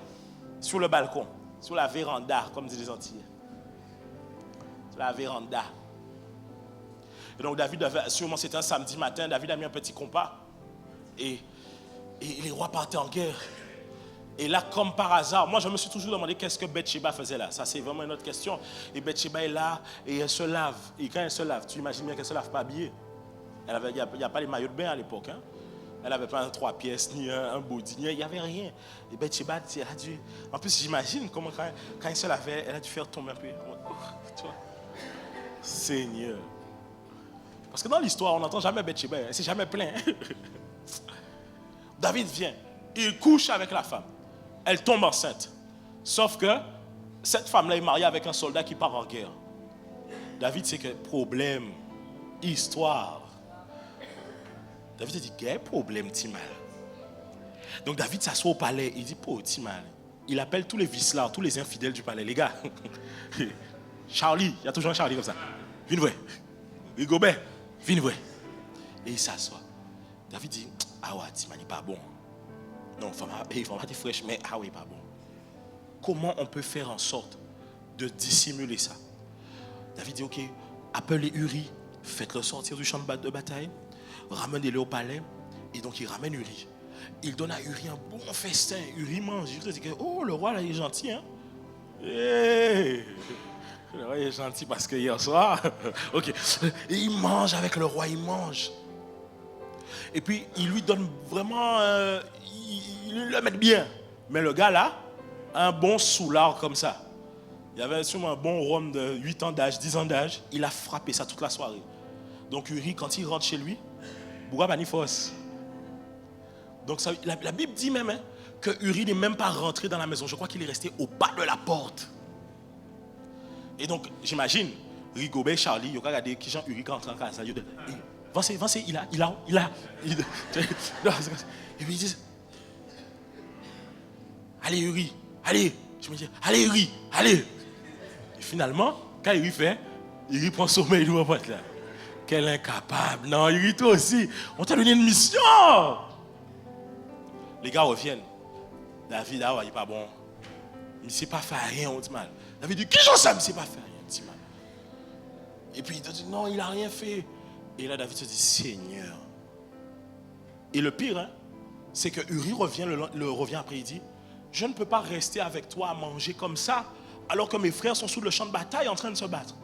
sur le balcon, sur la véranda, comme disent les Antillais. Sur la véranda. Et donc David, sûrement c'était un samedi matin, David a mis un petit compas. Et les rois partaient en guerre. Et là, comme par hasard, moi je me suis toujours demandé qu'est-ce que Bathsheba faisait là. Ça c'est vraiment une autre question. Et Bathsheba est là et elle se lave. Et quand elle se lave, tu imagines bien qu'elle ne se lave pas habillée. Il n'y a pas les maillots de bain à l'époque. Hein. Elle n'avait pas un 3 pièces, ni un body, il n'y avait rien. Et Bathsheba, elle a dû... En plus, j'imagine comment quand elle se lavait, elle a dû faire tomber un peu. Tu vois? Seigneur. Parce que dans l'histoire, on n'entend jamais Bathsheba, elle ne s'est jamais plaint. David vient, il couche avec la femme. Elle tombe enceinte. Sauf que cette femme-là est mariée avec un soldat qui part en guerre. David, c'est que problème, histoire. David dit, quel problème, Timal. Donc David s'assoit au palais, il dit, pour Timal. Il appelle tous les vicelards, tous les infidèles du palais. Les gars, Charlie, il y a toujours un Charlie comme ça. Viens voir. Rigobert, viens voir. Et il s'assoit. David dit, ah ouais, Timal n'est pas bon. Non, il faut pas être fraîche, mais ah oui, pas bon. Comment on peut faire en sorte de dissimuler ça? David dit, ok, appelez Uri, faites-le sortir du champ de bataille, ramenez-le au palais, et donc il ramène Uri. Il donne à Uri un bon festin. Uri mange. Il dit, oh, le roi là, il est gentil, hein? Hey, le roi est gentil parce que hier soir, ok, et il mange avec le roi, il mange. Et puis il lui donne vraiment, il le met bien. Mais le gars là, un bon soulard comme ça. Il y avait sûrement un bon rhum de 8 ans d'âge, 10 ans d'âge. Il a frappé ça toute la soirée. Donc Uri, quand il rentre chez lui, Bourra Banifos. Donc ça, la Bible dit même hein, que Uri n'est même pas rentré dans la maison. Je crois qu'il est resté au bas de la porte. Et donc, j'imagine, Rigobert, Charlie, il y a regardé qui Jean Uri rentre en casa. Vancez, il a. Et puis ils disent, allez Uri, allez. Je me dis, allez Uri, allez. Et finalement, quand Uri fait, Uri prend sommeil, il ouvre la porte là. Quel incapable. Non, Uri, toi aussi, on t'a donné une mission. Les gars reviennent. David, ah ouais, il n'est pas bon. Il ne s'est pas fait rien, on dit mal. David dit, qui j'en sais, il ne s'est pas fait rien, on dit mal. Et puis il dit, non, il n'a rien fait. Et là, David se dit, Seigneur. Et le pire, hein, c'est que Uri revient après, il dit, je ne peux pas rester avec toi à manger comme ça, alors que mes frères sont sous le champ de bataille en train de se battre.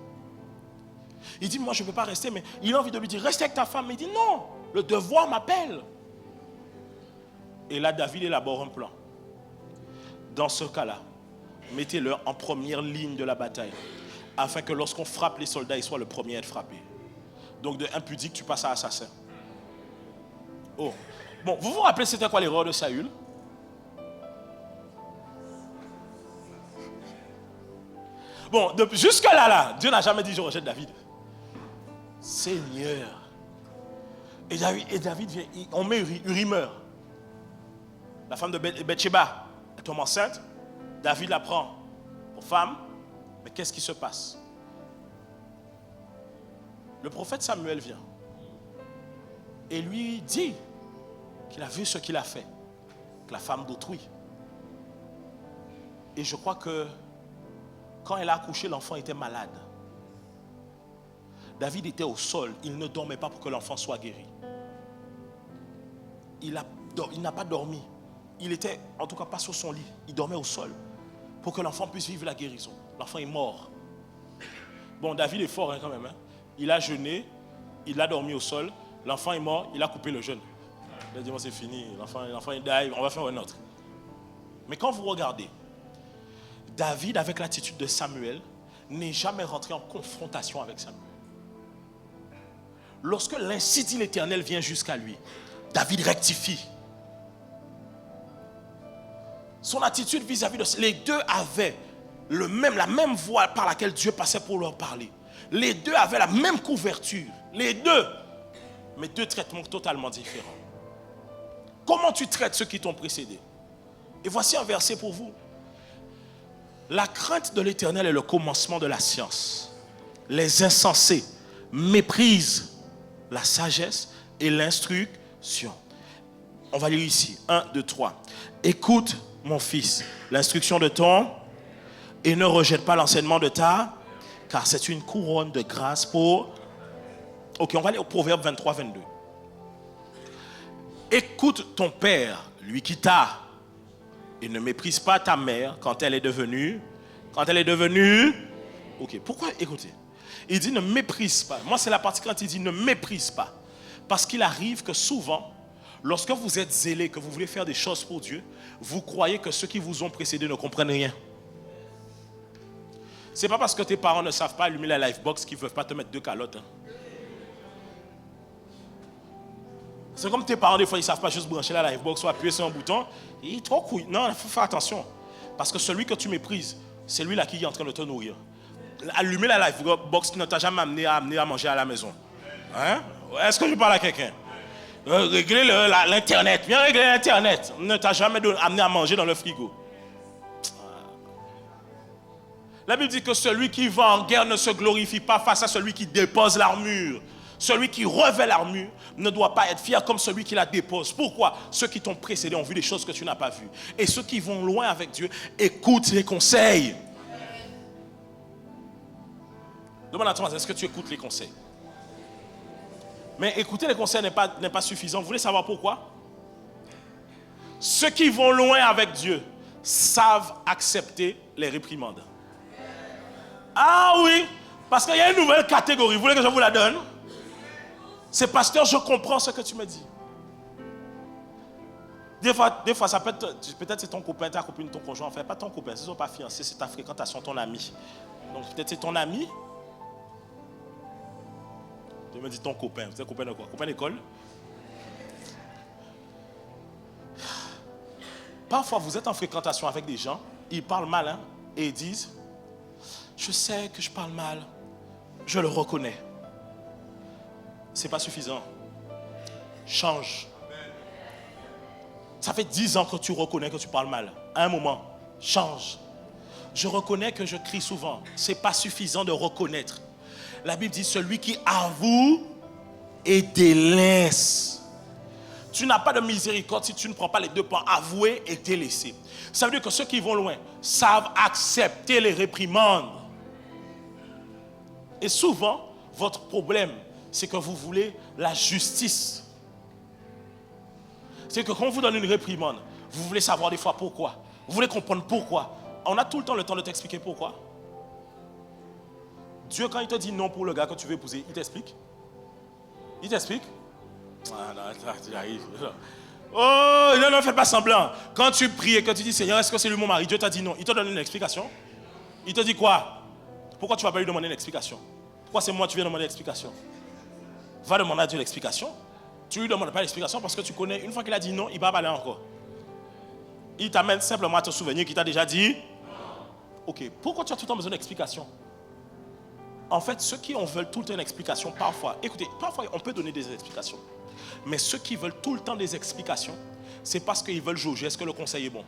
Il dit, moi je ne peux pas rester, mais il a envie de lui dire, reste avec ta femme. Mais il dit, non, le devoir m'appelle. Et là, David élabore un plan. Dans ce cas-là, mettez-le en première ligne de la bataille, afin que lorsqu'on frappe les soldats, il soit le premier à être frappé. Donc de impudique, tu passes à assassin. Oh. Bon, vous vous rappelez c'était quoi l'erreur de Saül? Bon, jusque-là, Dieu n'a jamais dit je rejette David. Seigneur. Et David vient, on met Uri meurt. La femme de Bathsheba, elle tombe enceinte. David la prend pour femme. Mais qu'est-ce qui se passe? Le prophète Samuel vient et lui dit qu'il a vu ce qu'il a fait avec la femme d'autrui. Et je crois que Quand elle a accouché, l'enfant était malade. David était au sol. Il ne dormait pas pour que l'enfant soit guéri. Il n'a pas dormi. Il était, en tout cas, pas sur son lit. Il dormait au sol pour que l'enfant puisse vivre la guérison. L'enfant est mort. Bon, David est fort quand même. Il a jeûné, il a dormi au sol. L'enfant est mort, il a coupé le jeûne. Il a dit, bon, c'est fini. L'enfant est die, on va faire un autre. Mais quand vous regardez, David, avec l'attitude de Samuel, n'est jamais rentré en confrontation avec Samuel. Lorsque l'ainsi dit l'Éternel vient jusqu'à lui, David rectifie. Son attitude vis-à-vis de... Les deux avaient la même voix par laquelle Dieu passait pour leur parler. Les deux avaient la même couverture. Les deux. Mais deux traitements totalement différents. Comment tu traites ceux qui t'ont précédé? Et voici un verset pour vous. La crainte de l'Éternel est le commencement de la science. Les insensés méprisent la sagesse et l'instruction. On va lire ici. 1, 2, 3. Écoute, mon fils, l'instruction de ton et ne rejette pas l'enseignement de ta, car c'est une couronne de grâce pour... Ok, on va aller au Proverbe 23, 22. Écoute ton père, lui qui t'a, et ne méprise pas ta mère quand elle est devenue... Ok, pourquoi écoutez? Il dit ne méprise pas. Moi, c'est la partie quand il dit ne méprise pas. Parce qu'il arrive que souvent, lorsque vous êtes zélé, que vous voulez faire des choses pour Dieu, vous croyez que ceux qui vous ont précédé ne comprennent rien. C'est pas parce que tes parents ne savent pas allumer la Livebox qu'ils ne peuvent pas te mettre 2 calottes. C'est comme tes parents, des fois, ils ne savent pas juste brancher la Livebox ou appuyer sur un bouton. Il est trop couille. Non, il faut faire attention. Parce que celui que tu méprises, c'est lui là qui est en train de te nourrir. Allumer la Livebox ne t'a jamais amené à manger à la maison. Hein? Est-ce que je parle à quelqu'un? Régler l'Internet. Viens régler l'Internet. Ne t'a jamais amené à manger dans le frigo. La Bible dit que celui qui va en guerre ne se glorifie pas face à celui qui dépose l'armure. Celui qui revêt l'armure ne doit pas être fier comme celui qui la dépose. Pourquoi? Ceux qui t'ont précédé ont vu des choses que tu n'as pas vues. Et ceux qui vont loin avec Dieu écoutent les conseils. Demande à Thomas, est-ce que tu écoutes les conseils? Mais écouter les conseils n'est pas suffisant. Vous voulez savoir pourquoi? Ceux qui vont loin avec Dieu savent accepter les réprimandes. Ah oui, parce qu'il y a une nouvelle catégorie. Vous voulez que je vous la donne? C'est pasteur, je comprends ce que tu me dis. Des fois ça peut-être c'est ton copain, ta copine, ton conjoint. En fait, pas ton copain, ce ne sont pas fiancés, c'est ta fréquentation, ton ami. Donc peut-être c'est ton ami. Tu me dis ton copain. Vous êtes copain de quoi? Copain d'école? Parfois, vous êtes en fréquentation avec des gens, ils parlent mal, hein, et ils disent, je sais que je parle mal, je le reconnais. Ce n'est pas suffisant. Change. Ça fait 10 ans que tu reconnais que tu parles mal. À un moment, change. Je reconnais que je crie souvent. Ce n'est pas suffisant de reconnaître. La Bible dit, celui qui avoue et délaisse. Tu n'as pas de miséricorde si tu ne prends pas les 2 points, avouer et délaisser. Ça veut dire que ceux qui vont loin savent accepter les réprimandes. Et souvent, votre problème, c'est que vous voulez la justice. C'est que quand on vous donne une réprimande, vous voulez savoir des fois pourquoi. Vous voulez comprendre pourquoi. On a tout le temps de t'expliquer pourquoi. Dieu, quand il te dit non pour le gars que tu veux épouser, il t'explique? Il t'explique? Ah non, tu arrives. Oh, non, ne fais pas semblant. Quand tu pries et que tu dis, Seigneur, est-ce que c'est lui mon mari? Dieu t'a dit non. Il te donne une explication. Il te dit quoi? Pourquoi tu ne vas pas lui demander une explication? Pourquoi c'est moi que tu viens demander l'explication? Va demander à Dieu l'explication. Tu ne lui demandes pas l'explication parce que tu connais, une fois qu'il a dit non, il ne va pas aller encore. Il t'amène simplement à te souvenir qu'il t'a déjà dit non. Ok, pourquoi tu as tout le temps besoin d'explication? En fait, ceux qui veulent tout le temps une explication, parfois, écoutez, parfois on peut donner des explications. Mais ceux qui veulent tout le temps des explications, c'est parce qu'ils veulent jauger, est-ce que le conseil est bon?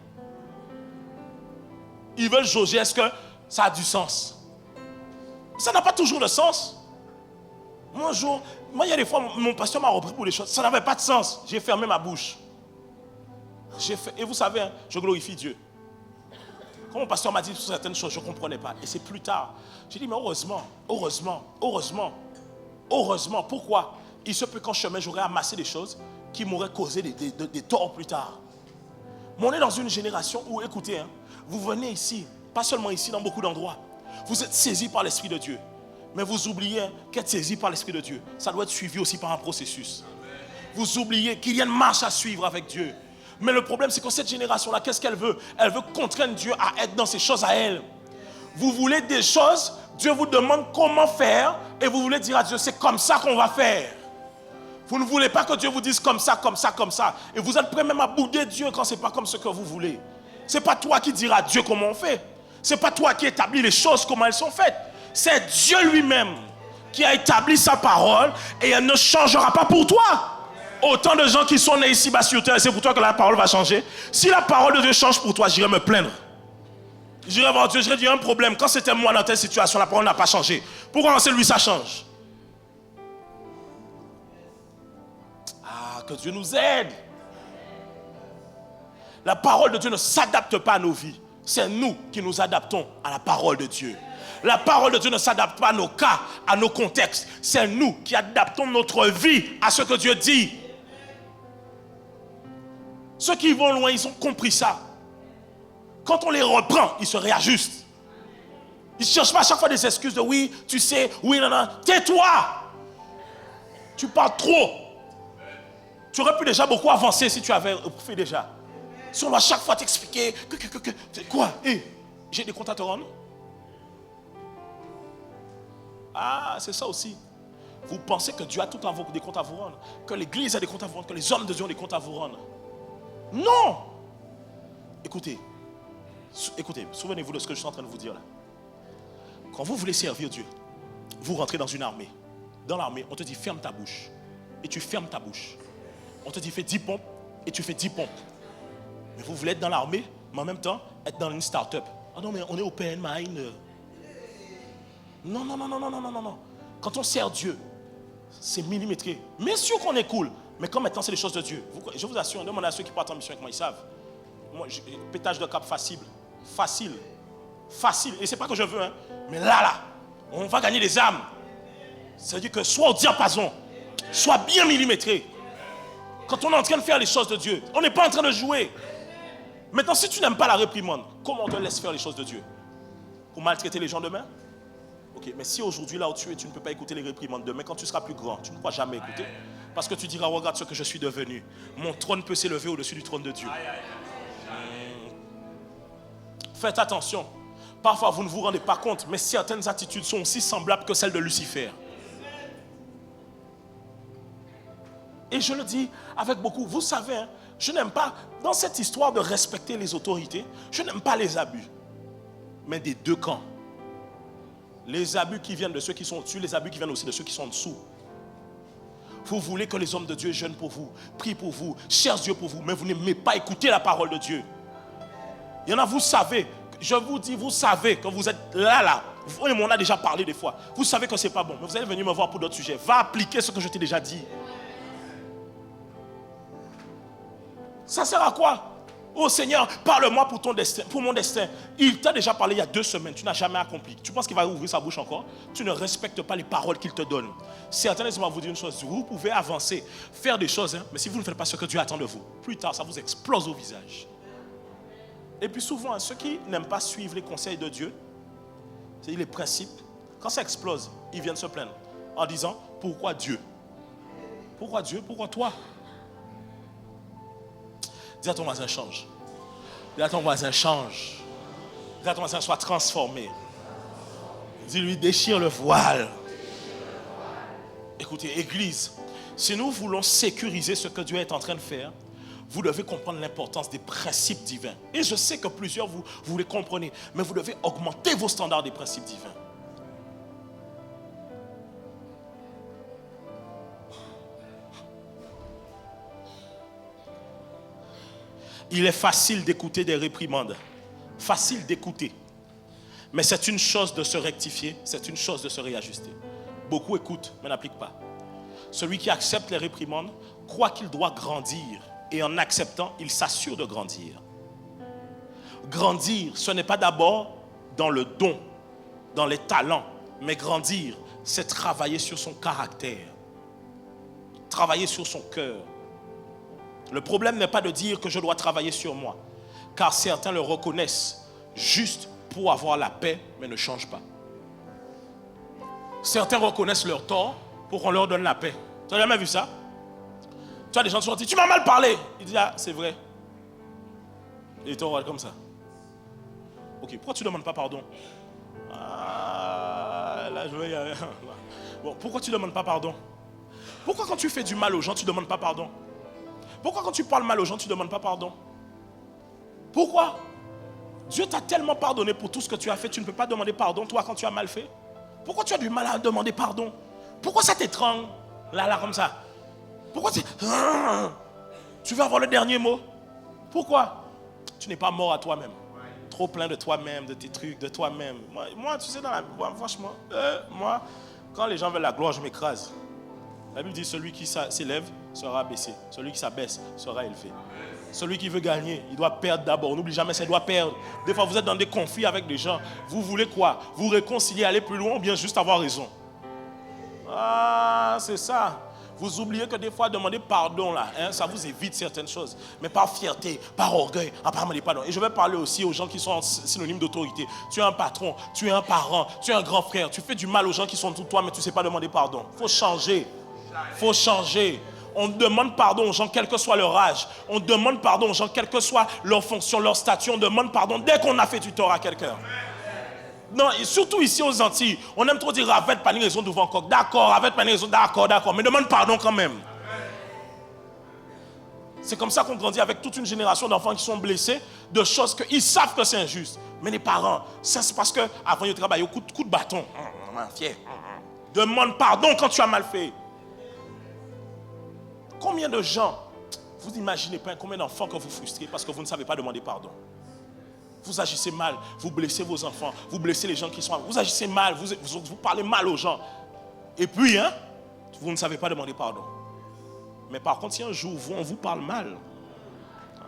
Ils veulent jauger, est-ce que ça a du sens? Ça n'a pas toujours de sens. Moi, il y a des fois, mon pasteur m'a repris pour des choses, ça n'avait pas de sens. J'ai fermé ma bouche. Et vous savez, hein, je glorifie Dieu. Quand mon pasteur m'a dit certaines choses, je ne comprenais pas. Et c'est plus tard. J'ai dit, mais heureusement, heureusement, heureusement, heureusement. Pourquoi? Il se peut qu'en chemin, j'aurais amassé des choses qui m'auraient causé des torts plus tard. Mais on est dans une génération où, écoutez, hein, vous venez ici, pas seulement ici, dans beaucoup d'endroits. Vous êtes saisis par l'Esprit de Dieu. Mais vous oubliez qu'être saisi par l'Esprit de Dieu, ça doit être suivi aussi par un processus. Vous oubliez qu'il y a une marche à suivre avec Dieu. Mais le problème, c'est que cette génération-là, qu'est-ce qu'elle veut? Elle veut contraindre Dieu à être dans ses choses à elle. Vous voulez des choses, Dieu vous demande comment faire, et vous voulez dire à Dieu, c'est comme ça qu'on va faire. Vous ne voulez pas que Dieu vous dise comme ça, comme ça, comme ça. Et vous êtes prêt même à bouder Dieu quand ce n'est pas comme ce que vous voulez. Ce n'est pas toi qui diras à Dieu comment on fait. Ce n'est pas toi qui établis les choses comment elles sont faites. C'est Dieu lui-même qui a établi sa parole et elle ne changera pas pour toi. Autant de gens qui sont nés ici bas sur terre, c'est pour toi que la parole va changer. Si la parole de Dieu change pour toi, j'irai me plaindre. J'irai voir Dieu, j'irai dire un problème. Quand c'était moi dans telle situation, la parole n'a pas changé. Pourquoi c'est lui ça change? Ah, que Dieu nous aide. La parole de Dieu ne s'adapte pas à nos vies. C'est nous qui nous adaptons à la parole de Dieu. La parole de Dieu ne s'adapte pas à nos cas, à nos contextes. C'est nous qui adaptons notre vie à ce que Dieu dit. Ceux qui vont loin, ils ont compris ça. Quand on les reprend, ils se réajustent. Ils ne cherchent pas à chaque fois des excuses de oui, tu sais, oui, non, non. Tais-toi. Tu parles trop. Tu aurais pu déjà beaucoup avancer si tu avais fait déjà. Si on doit chaque fois t'expliquer quoi? J'ai des comptes à te rendre. Ah, c'est ça aussi. Vous pensez que Dieu a tout des comptes à vous rendre, que l'Église a des comptes à vous rendre, que les hommes de Dieu ont des comptes à vous rendre. Non. Écoutez, souvenez-vous de ce que je suis en train de vous dire là. Quand vous voulez servir Dieu, vous rentrez dans une armée. Dans l'armée, on te dit ferme ta bouche. Et tu fermes ta bouche. On te dit fais 10 pompes. Et tu fais 10 pompes. Mais vous voulez être dans l'armée, mais en même temps, être dans une start-up. Ah non, mais on est open mind. Non, non, non, non, non, non, non, non. Quand on sert Dieu, c'est millimétré. Bien sûr qu'on est cool, mais quand maintenant c'est les choses de Dieu. Je vous assure, demandez à ceux qui partent en mission avec moi, ils savent. Moi, pétage de cap facile. Facile. Facile. Et c'est pas que je veux, hein. Mais là, on va gagner des âmes. C'est-à-dire que soit au diapason, soit bien millimétré. Quand on est en train de faire les choses de Dieu, on n'est pas en train de jouer. Maintenant, si tu n'aimes pas la réprimande, comment on te laisse faire les choses de Dieu? Pour maltraiter les gens demain? Ok, mais si aujourd'hui, là où tu es, tu ne peux pas écouter les réprimandes demain, quand tu seras plus grand, tu ne pourras jamais écouter. Parce que tu diras, regarde ce que je suis devenu. Mon trône peut s'élever au-dessus du trône de Dieu. Faites attention. Parfois, vous ne vous rendez pas compte, mais certaines attitudes sont aussi semblables que celles de Lucifer. Et je le dis avec beaucoup. Vous savez, hein, je n'aime pas, dans cette histoire de respecter les autorités, je n'aime pas les abus. Mais des deux camps. Les abus qui viennent de ceux qui sont au-dessus, les abus qui viennent aussi de ceux qui sont en dessous. Vous voulez que les hommes de Dieu jeûnent pour vous, prient pour vous, cherchent Dieu pour vous, mais vous n'aimez pas écouter la parole de Dieu. Il y en a, vous savez, je vous dis, vous savez que vous êtes là. Vous et moi, on a déjà parlé des fois. Vous savez que ce n'est pas bon, mais vous allez venir me voir pour d'autres sujets. Va appliquer ce que je t'ai déjà dit. Ça sert à quoi? Oh Seigneur, parle-moi pour ton destin, pour mon destin. Il t'a déjà parlé il y a 2 semaines, tu n'as jamais accompli. Tu penses qu'il va ouvrir sa bouche encore? Tu ne respectes pas les paroles qu'il te donne. Certains vont vous dire une chose, vous pouvez avancer, faire des choses, hein, mais si vous ne faites pas ce que Dieu attend de vous, plus tard ça vous explose au visage. Et puis souvent, ceux qui n'aiment pas suivre les conseils de Dieu, c'est les principes, quand ça explose, ils viennent se plaindre en disant, pourquoi Dieu? Pourquoi Dieu? Pourquoi toi? Dis à ton voisin, change. Dis à ton voisin, change. Dis à ton voisin, sois transformé. Dis-lui, déchire le voile. Écoutez, Église, si nous voulons sécuriser ce que Dieu est en train de faire, vous devez comprendre l'importance des principes divins. Et je sais que plusieurs, vous les comprenez, mais vous devez augmenter vos standards des principes divins. Il est facile d'écouter des réprimandes. Facile d'écouter. Mais c'est une chose de se rectifier, c'est une chose de se réajuster. Beaucoup écoutent, mais n'appliquent pas. Celui qui accepte les réprimandes croit qu'il doit grandir. Et en acceptant, il s'assure de grandir. Grandir, ce n'est pas d'abord dans le don, dans les talents, mais grandir, c'est travailler sur son caractère, travailler sur son cœur. Le problème n'est pas de dire que je dois travailler sur moi, car certains le reconnaissent juste pour avoir la paix, mais ne changent pas. Certains reconnaissent leur tort pour qu'on leur donne la paix. Tu n'as jamais vu ça? Tu as des gens qui sont dit, tu m'as mal parlé. Il dit, ah, c'est vrai. Et ils te regardent comme ça. Ok, pourquoi tu ne demandes pas pardon? Ah, là je vais y aller. Bon, pourquoi tu ne demandes pas pardon? Pourquoi quand tu fais du mal aux gens, tu ne demandes pas pardon? Pourquoi quand tu parles mal aux gens, tu ne demandes pas pardon? Pourquoi? Dieu t'a tellement pardonné pour tout ce que tu as fait, tu ne peux pas demander pardon, toi, quand tu as mal fait? Pourquoi tu as du mal à demander pardon? Pourquoi ça t'étrangle, là, comme ça? Pourquoi tu veux avoir le dernier mot? Pourquoi? Tu n'es pas mort à toi-même. Trop plein de toi-même, de tes trucs, de toi-même. Moi, tu sais, franchement, moi, quand les gens veulent la gloire, je m'écrase. La Bible dit, celui qui s'élève sera abaissé. Celui qui s'abaisse sera élevé. Celui qui veut gagner, il doit perdre d'abord. N'oublie jamais, ça doit perdre. Des fois, vous êtes dans des conflits avec des gens. Vous voulez quoi? Vous réconcilier, aller plus loin ou bien juste avoir raison? Ah, c'est ça. Vous oubliez que des fois, demander pardon, là, ça vous évite certaines choses. Mais par fierté, par orgueil, à part demander pardon. Et je vais parler aussi aux gens qui sont synonymes d'autorité. Tu es un patron, tu es un parent, tu es un grand frère. Tu fais du mal aux gens qui sont autour de toi, mais tu ne sais pas demander pardon. Il faut changer. Il faut changer. On demande pardon aux gens, quel que soit leur âge. On demande pardon aux gens, quelle que soit leur fonction, leur statut. On demande pardon dès qu'on a fait du tort à quelqu'un. Non, et surtout ici aux Antilles, on aime trop dire avec pas une raison devant coq. D'accord, avec pas une raison, d'accord, mais demande pardon quand même. C'est comme ça qu'on grandit avec toute une génération d'enfants qui sont blessés de choses qu'ils savent que c'est injuste. Mais les parents, ça c'est parce qu'avant ils travaillaient au coup de bâton. Fier. Demande pardon quand tu as mal fait. Combien de gens, vous n'imaginez pas combien d'enfants que vous frustrez parce que vous ne savez pas demander pardon. Vous agissez mal, vous blessez vos enfants, vous blessez les gens qui sont... Vous agissez mal, vous parlez mal aux gens. Et puis, vous ne savez pas demander pardon. Mais par contre, si un jour, on vous parle mal...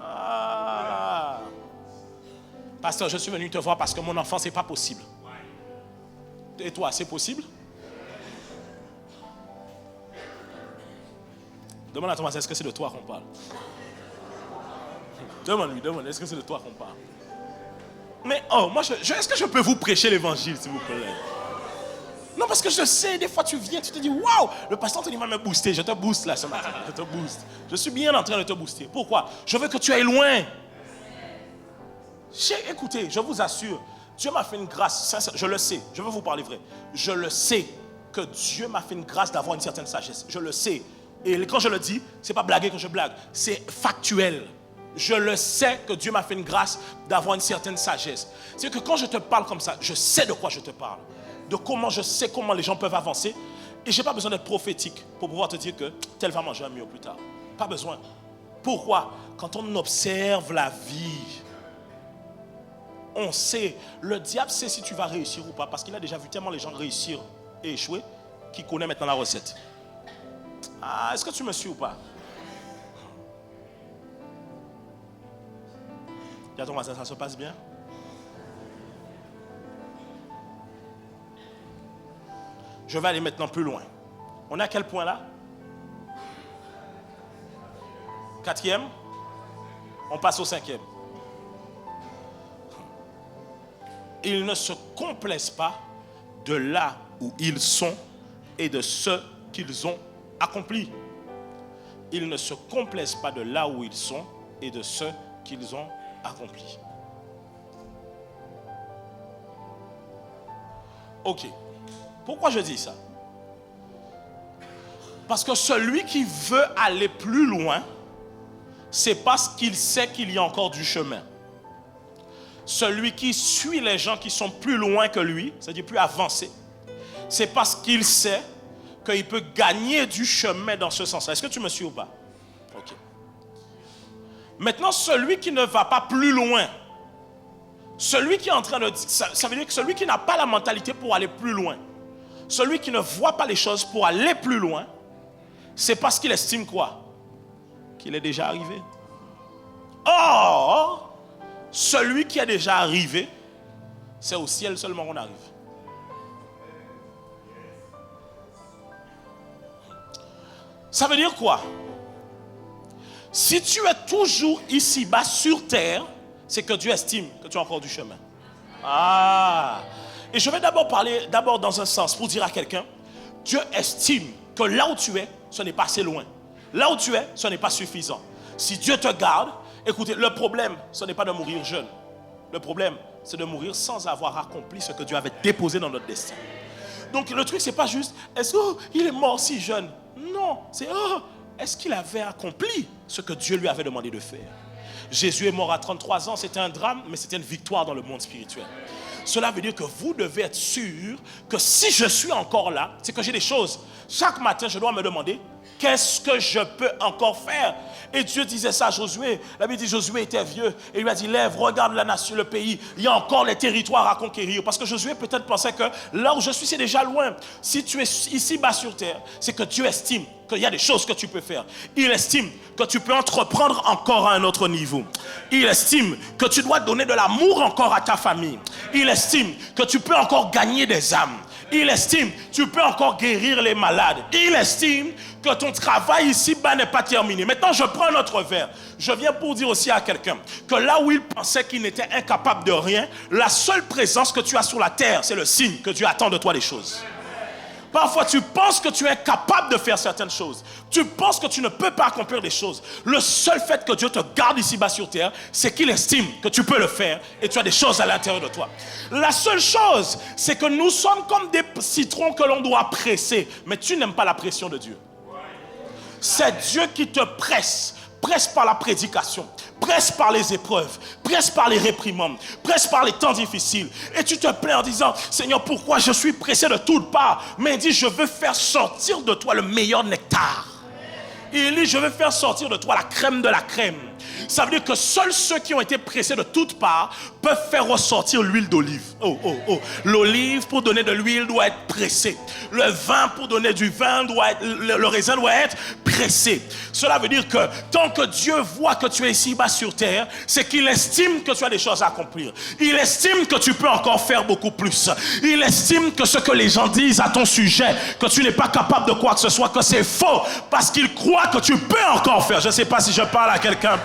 Ah, pasteur, je suis venu te voir parce que mon enfant, ce n'est pas possible. Et toi, c'est possible? Demande à Thomas, est-ce que c'est de toi qu'on parle? Demande, est-ce que c'est de toi qu'on parle? Mais moi, est-ce que je peux vous prêcher l'évangile, s'il vous plaît? Non, parce que je sais, des fois tu viens, tu te dis, waouh, le pasteur te dit, va me booster. Je te booste là ce matin, je te booste. Je suis bien en train de te booster. Pourquoi? Je veux que tu ailles loin. Écoutez, je vous assure, Dieu m'a fait une grâce, sincère, je le sais, je veux vous parler vrai. Je le sais que Dieu m'a fait une grâce d'avoir une certaine sagesse. Je le sais. Et quand je le dis, ce n'est pas blaguer quand je blague, c'est factuel. Je le sais que Dieu m'a fait une grâce d'avoir une certaine sagesse. C'est que quand je te parle comme ça, je sais de quoi je te parle. De comment je sais comment les gens peuvent avancer. Et je n'ai pas besoin d'être prophétique pour pouvoir te dire que tel va manger un mur plus tard. Pas besoin. Pourquoi? Quand on observe la vie, on sait, le diable sait si tu vas réussir ou pas. Parce qu'il a déjà vu tellement les gens réussir et échouer qu'il connaît maintenant la recette. Ah, est-ce que tu me suis ou pas? Dis à ton voisin, ça se passe bien? Je vais aller maintenant plus loin. On est à quel point là? 4e? On passe au 5e. Ils ne se complaisent pas de là où ils sont et de ce qu'ils ont accompli. Ils ne se complaisent pas de là où ils sont et de ce qu'ils ont accompli. Ok. Pourquoi je dis ça? Parce que celui qui veut aller plus loin, c'est parce qu'il sait qu'il y a encore du chemin. Celui qui suit les gens qui sont plus loin que lui, c'est-à-dire plus avancés, c'est parce qu'il sait qu'il peut gagner du chemin dans ce sens-là. Est-ce que tu me suis ou pas? Ok. Maintenant, celui qui ne va pas plus loin, celui qui est en train de... Ça veut dire que celui qui n'a pas la mentalité pour aller plus loin, celui qui ne voit pas les choses pour aller plus loin, c'est parce qu'il estime quoi? Qu'il est déjà arrivé. Or, celui qui est déjà arrivé, c'est au ciel seulement qu'on arrive. Ça veut dire quoi? Si tu es toujours ici-bas sur terre, c'est que Dieu estime que tu as encore du chemin. Ah! Et je vais d'abord parler dans un sens pour dire à quelqu'un, Dieu estime que là où tu es, ce n'est pas assez loin. Là où tu es, ce n'est pas suffisant. Si Dieu te garde, écoutez, le problème, ce n'est pas de mourir jeune. Le problème, c'est de mourir sans avoir accompli ce que Dieu avait déposé dans notre destin. Donc le truc, c'est pas juste, est-ce qu'il est mort si jeune? Non, c'est, est-ce qu'il avait accompli ce que Dieu lui avait demandé de faire? Jésus est mort à 33 ans, c'était un drame, mais c'était une victoire dans le monde spirituel. Cela veut dire que vous devez être sûr que si je suis encore là, c'est que j'ai des choses. Chaque matin, je dois me demander, qu'est-ce que je peux encore faire? Et Dieu disait ça à Josué. La Bible dit Josué était vieux. Et il lui a dit, lève, regarde la nation, le pays. Il y a encore les territoires à conquérir. Parce que Josué peut-être pensait que là où je suis, c'est déjà loin. Si tu es ici bas sur terre, c'est que Dieu estime qu'il y a des choses que tu peux faire. Il estime que tu peux entreprendre encore à un autre niveau. Il estime que tu dois donner de l'amour encore à ta famille. Il estime que tu peux encore gagner des âmes. Il estime que tu peux encore guérir les malades. Il estime que ton travail ici-bas n'est pas terminé. Maintenant, je prends un autre verre. Je viens pour dire aussi à quelqu'un que là où il pensait qu'il n'était incapable de rien, la seule présence que tu as sur la terre, c'est le signe que Dieu attend de toi des choses. Parfois, tu penses que tu es incapable de faire certaines choses. Tu penses que tu ne peux pas accomplir des choses. Le seul fait que Dieu te garde ici-bas sur terre, c'est qu'il estime que tu peux le faire et tu as des choses à l'intérieur de toi. La seule chose, c'est que nous sommes comme des citrons que l'on doit presser. Mais tu n'aimes pas la pression de Dieu. C'est Dieu qui te presse. Presse par la prédication, presse par les épreuves, presse par les réprimandes, presse par les temps difficiles. Et tu te plains en disant, Seigneur, pourquoi je suis pressé de toutes parts? Mais il dit, je veux faire sortir de toi le meilleur nectar. Il dit, je veux faire sortir de toi la crème de la crème. Ça veut dire que seuls ceux qui ont été pressés de toutes parts peuvent faire ressortir l'huile d'olive. L'olive pour donner de l'huile doit être pressée. Le vin pour donner du vin doit être, le raisin doit être pressé. Cela veut dire que tant que Dieu voit que tu es ici-bas sur terre, c'est qu'il estime que tu as des choses à accomplir. Il estime que tu peux encore faire beaucoup plus. Il estime que ce que les gens disent à ton sujet, que tu n'es pas capable de quoi que ce soit, que c'est faux, parce qu'il croit que tu peux encore faire. Je ne sais pas si je parle à quelqu'un,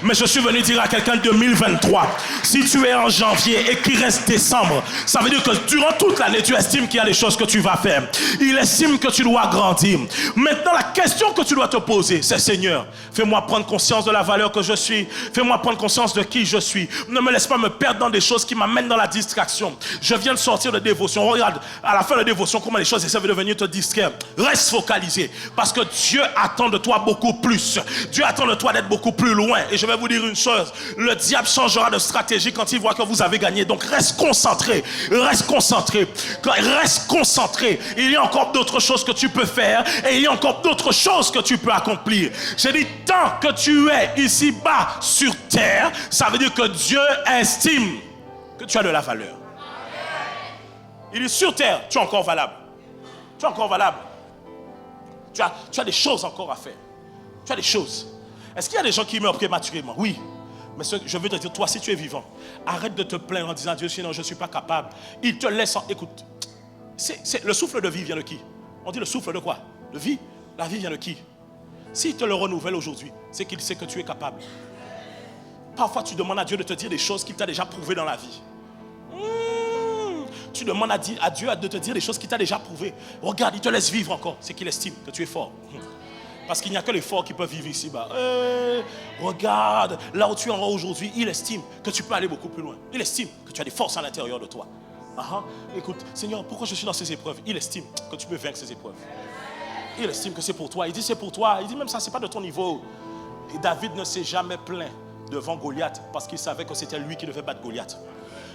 mais je suis venu dire à quelqu'un 2023, si tu es en janvier et qu'il reste décembre, ça veut dire que durant toute l'année, tu estimes qu'il y a des choses que tu vas faire. Il estime que tu dois grandir. Maintenant, la question que tu dois te poser, c'est Seigneur, fais-moi prendre conscience de la valeur que je suis. Fais-moi prendre conscience de qui je suis. Ne me laisse pas me perdre dans des choses qui m'amènent dans la distraction. Je viens de sortir de dévotion. Regarde, à la fin de dévotion, comment les choses essaient de venir te distraire. Reste focalisé, parce que Dieu attend de toi beaucoup plus. Dieu attend de toi d'être beaucoup plus loin. Et je vais vous dire une chose, le diable changera de stratégie quand il voit que vous avez gagné. Donc reste concentré, reste concentré, reste concentré. Il y a encore d'autres choses que tu peux faire et il y a encore d'autres choses que tu peux accomplir. J'ai dit, tant que tu es ici-bas sur terre, ça veut dire que Dieu estime que tu as de la valeur. Il est sur terre, tu es encore valable. Tu es encore valable. Tu as des choses encore à faire. Tu as des choses. Est-ce qu'il y a des gens qui meurent prématurément? Oui. Mais je veux te dire, toi, si tu es vivant, arrête de te plaindre en disant, Dieu, sinon je ne suis pas capable. Il te laisse en... Écoute, le souffle de vie vient de qui? On dit le souffle de quoi? De vie. La vie vient de qui? S'il te le renouvelle aujourd'hui, c'est qu'il sait que tu es capable. Parfois, tu demandes à Dieu de te dire des choses qu'il t'a déjà prouvées dans la vie. Tu demandes à Dieu de te dire des choses qu'il t'a déjà prouvées. Regarde, il te laisse vivre encore. C'est qu'il estime que tu es fort. Parce qu'il n'y a que les forts qui peuvent vivre ici-bas. Regarde, là où tu es en haut aujourd'hui, il estime que tu peux aller beaucoup plus loin. Il estime que tu as des forces à l'intérieur de toi. Écoute, Seigneur, pourquoi je suis dans ces épreuves? Il estime que tu peux vaincre ces épreuves. Il estime que c'est pour toi. Il dit c'est pour toi. Il dit même ça, c'est pas de ton niveau. Et David ne s'est jamais plaint devant Goliath parce qu'il savait que c'était lui qui devait battre Goliath.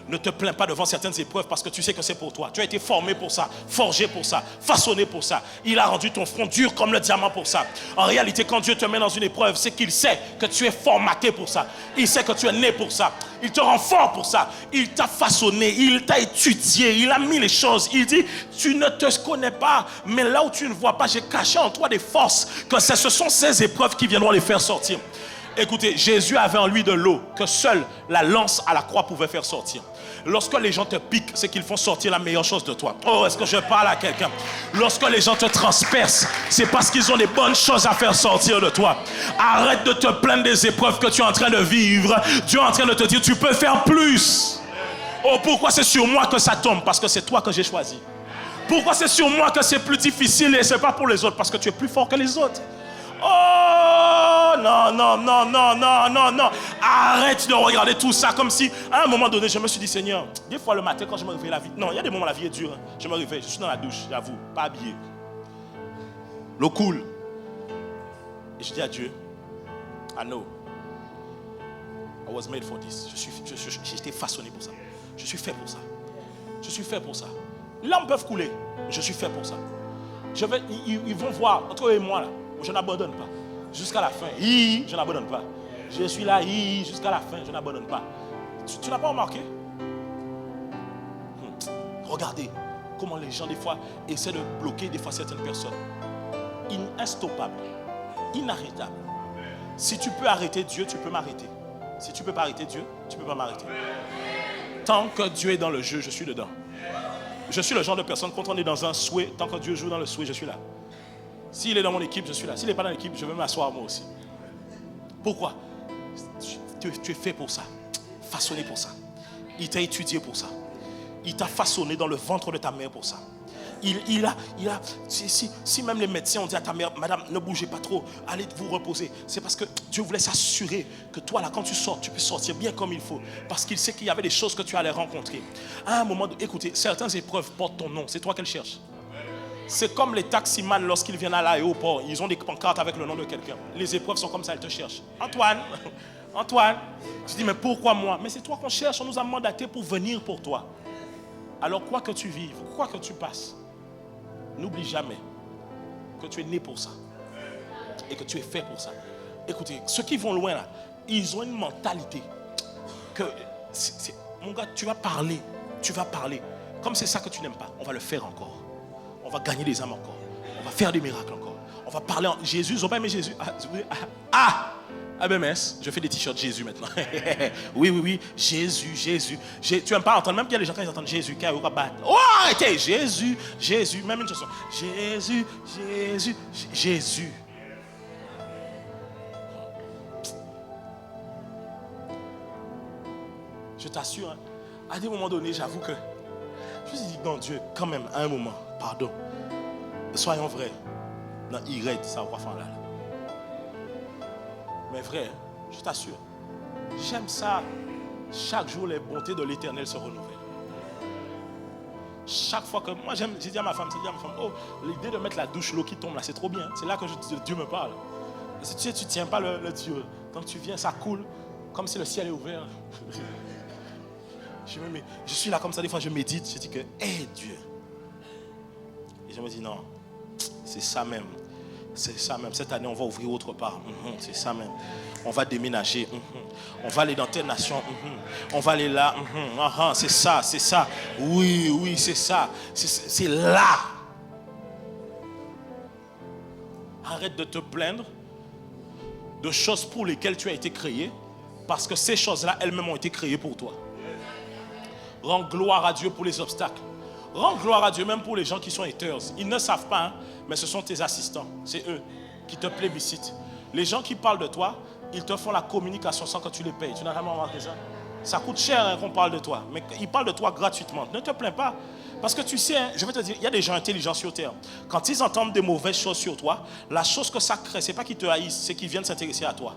Ne te plains pas devant certaines épreuves parce que tu sais que c'est pour toi. Tu as été formé pour ça, forgé pour ça, façonné pour ça. Il a rendu ton front dur comme le diamant pour ça. En réalité, quand Dieu te met dans une épreuve, c'est qu'il sait que tu es formaté pour ça. Il sait que tu es né pour ça. Il te rend fort pour ça. Il t'a façonné, il t'a étudié, il a mis les choses. Il dit, tu ne te connais pas, mais là où tu ne vois pas, j'ai caché en toi des forces, que ce sont ces épreuves qui viendront les faire sortir. Écoutez, Jésus avait en lui de l'eau que seule la lance à la croix pouvait faire sortir. Lorsque les gens te piquent, c'est qu'ils font sortir la meilleure chose de toi. Oh, est-ce que je parle à quelqu'un? Lorsque les gens te transpercent, c'est parce qu'ils ont des bonnes choses à faire sortir de toi. Arrête de te plaindre des épreuves que tu es en train de vivre. Dieu est en train de te dire, tu peux faire plus. Oh, pourquoi c'est sur moi que ça tombe? Parce que c'est toi que j'ai choisi. Pourquoi c'est sur moi que c'est plus difficile et c'est pas pour les autres? Parce que tu es plus fort que les autres. Oh, non, non, non, non, non, non, non. Arrête de regarder tout ça comme si, à un moment donné, je me suis dit, Seigneur, des fois le matin, quand je me réveille, la vie... Non, il y a des moments, la vie est dure. Je me réveille, je suis dans la douche, j'avoue, pas habillé. L'eau coule. Et je dis à Dieu, I know. I was made for this. J'ai été façonné pour ça. Je suis fait pour ça. Je suis fait pour ça. Les larmes peuvent couler. Je suis fait pour ça. Ils vont voir, entre eux et moi, là, je n'abandonne pas. Jusqu'à la fin. Je n'abandonne pas. Je suis là, jusqu'à la fin, je n'abandonne pas. Tu n'as pas remarqué? Regardez comment les gens, des fois, essaient de bloquer des fois certaines personnes. Instoppable. Inarrêtable. Si tu peux arrêter Dieu, tu peux m'arrêter. Si tu ne peux pas arrêter Dieu, tu ne peux pas m'arrêter. Tant que Dieu est dans le jeu, je suis dedans. Je suis le genre de personne, quand on est dans un souhait, tant que Dieu joue dans le souhait, je suis là. S'il est dans mon équipe, je suis là. S'il n'est pas dans l'équipe, je vais m'asseoir moi aussi. Pourquoi? Tu es fait pour ça. Façonné pour ça. Il t'a étudié pour ça. Il t'a façonné dans le ventre de ta mère pour ça. Si même les médecins ont dit à ta mère, madame, ne bougez pas trop, allez vous reposer. C'est parce que Dieu voulait s'assurer que toi, là, quand tu sors, tu peux sortir bien comme il faut. Parce qu'il sait qu'il y avait des choses que tu allais rencontrer. À un moment, écoutez, certaines épreuves portent ton nom. C'est toi qu'elles cherchent. C'est comme les taximans lorsqu'ils viennent à l'aéroport. Ils ont des pancartes avec le nom de quelqu'un. Les épreuves sont comme ça, elles te cherchent. Antoine, Antoine. Tu dis, mais pourquoi moi? Mais c'est toi qu'on cherche, on nous a mandaté pour venir pour toi. Alors quoi que tu vives, quoi que tu passes, n'oublie jamais que tu es né pour ça. Et que tu es fait pour ça. Écoutez, ceux qui vont loin là, ils ont une mentalité que, mon gars, tu vas parler. Comme c'est ça que tu n'aimes pas, on va le faire encore. On va gagner des âmes encore. On va faire des miracles encore. On va parler en Jésus. Ils n'ont pas aimé Jésus. ABMS, je fais des t-shirts Jésus maintenant. Oui. Jésus. Tu n'aimes pas entendre, même qu'il y a des gens quand ils entendent Jésus. Oh, arrêtez, Jésus. Même une chanson. Jésus. Je t'assure, hein, à des moments donnés, j'avoue que je me suis dit, non, Dieu, quand même, à un moment, pardon. Soyons vrais. Non, il raide, ça va faire là. Mais vrai, je t'assure, j'aime ça. Chaque jour, les bontés de l'Éternel se renouvellent. Chaque fois que moi, j'ai dit à ma femme, oh, l'idée de mettre la douche, l'eau qui tombe là, c'est trop bien. C'est là que Dieu me parle. Si tu ne tiens pas le Dieu, quand tu viens, ça coule comme si le ciel est ouvert. Je suis là comme ça, des fois je médite, je dis que, hé Dieu. Et je me dis, non, c'est ça même. C'est ça même. Cette année, on va ouvrir autre part. C'est ça même. On va déménager. On va aller dans telle nation. On va aller là. C'est ça. Oui, c'est ça. C'est là. Arrête de te plaindre de choses pour lesquelles tu as été créé, parce que ces choses-là, elles-mêmes ont été créées pour toi. Rends gloire à Dieu pour les obstacles. Rends gloire à Dieu même pour les gens qui sont haters. Ils ne savent pas, hein, mais ce sont tes assistants. C'est eux qui te plébiscitent. Les gens qui parlent de toi, ils te font la communication sans que tu les payes. Tu n'as jamais remarqué ça? Ça coûte cher, hein, qu'on parle de toi. Mais ils parlent de toi gratuitement. Ne te plains pas. Parce que tu sais, hein, je vais te dire, il y a des gens intelligents sur terre. Quand ils entendent des mauvaises choses sur toi, la chose que ça crée, ce n'est pas qu'ils te haïssent, c'est qu'ils viennent s'intéresser à toi.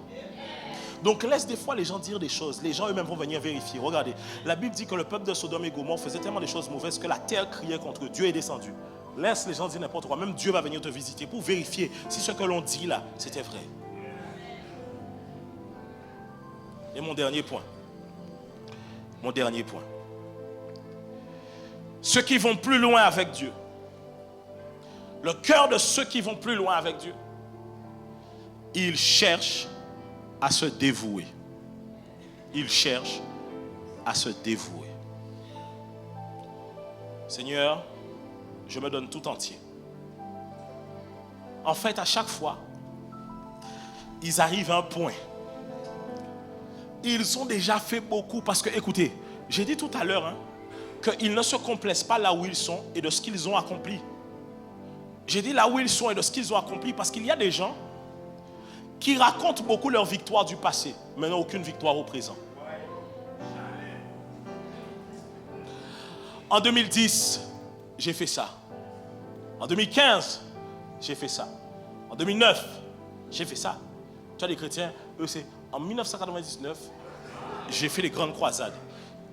Donc laisse des fois les gens dire des choses. Les gens eux-mêmes vont venir vérifier. Regardez, la Bible dit que le peuple de Sodome et Gomorrhe faisait tellement de choses mauvaises que la terre criait contre eux. Dieu est descendu. Laisse les gens dire n'importe quoi. Même Dieu va venir te visiter pour vérifier si ce que l'on dit là, c'était vrai. Et mon dernier point. Ceux qui vont plus loin avec Dieu. Le cœur de ceux qui vont plus loin avec Dieu. Ils cherchent à se dévouer. Il cherche à se dévouer. Seigneur, je me donne tout entier. En fait, à chaque fois, ils arrivent à un point Ils ont déjà fait beaucoup parce que, écoutez, j'ai dit tout à l'heure qu'ils ne se complaisent pas là où ils sont et de ce qu'ils ont accompli. J'ai dit là où ils sont et de ce qu'ils ont accompli parce qu'il y a des gens qui racontent beaucoup leur victoire du passé, mais n'ont aucune victoire au présent. En 2010, j'ai fait ça. En 2015, j'ai fait ça. En 2009, j'ai fait ça. Tu as des chrétiens, eux c'est en 1999, j'ai fait les grandes croisades.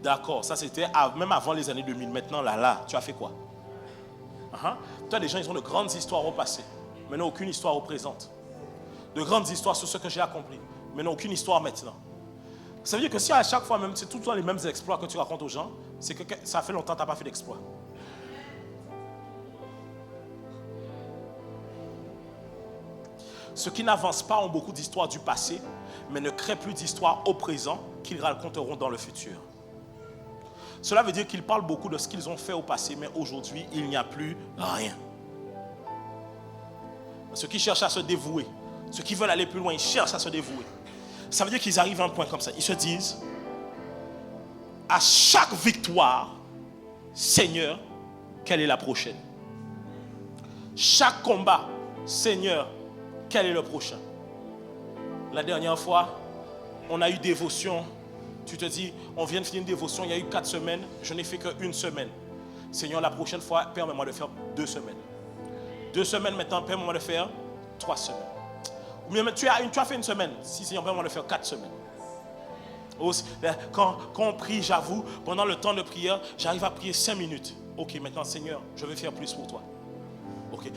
D'accord, ça c'était même avant les années 2000. Maintenant là, tu as fait quoi? Tu as des gens, ils ont de grandes histoires au passé, mais n'ont aucune histoire au présent. De grandes histoires sur ce que j'ai accompli, mais n'ont aucune histoire maintenant. Ça veut dire que si à chaque fois, même c'est tout le temps les mêmes exploits que tu racontes aux gens, c'est que ça fait longtemps que tu n'as pas fait d'exploit. Ceux qui n'avancent pas ont beaucoup d'histoires du passé, mais ne créent plus d'histoires au présent qu'ils raconteront dans le futur. Cela veut dire qu'ils parlent beaucoup de ce qu'ils ont fait au passé, mais aujourd'hui, il n'y a plus rien. Ceux qui cherchent à se dévouer, ceux qui veulent aller plus loin, ils cherchent à se dévouer. Ça veut dire qu'ils arrivent à un point comme ça. Ils se disent, à chaque victoire, Seigneur, quelle est la prochaine? Chaque combat, Seigneur, quel est le prochain? La dernière fois, on a eu dévotion. Tu te dis, on vient de finir une dévotion, il y a eu 4 semaines, je n'ai fait qu'une semaine. Seigneur, la prochaine fois, permets-moi de faire 2 semaines. 2 semaines maintenant, permets-moi de faire 3 semaines. Ou bien tu as fait une semaine, si Seigneur, permets-moi de faire 4 semaines. Quand on prie, j'avoue, pendant le temps de prière, j'arrive à prier 5 minutes. Ok, maintenant Seigneur, je vais faire plus pour toi. Ok.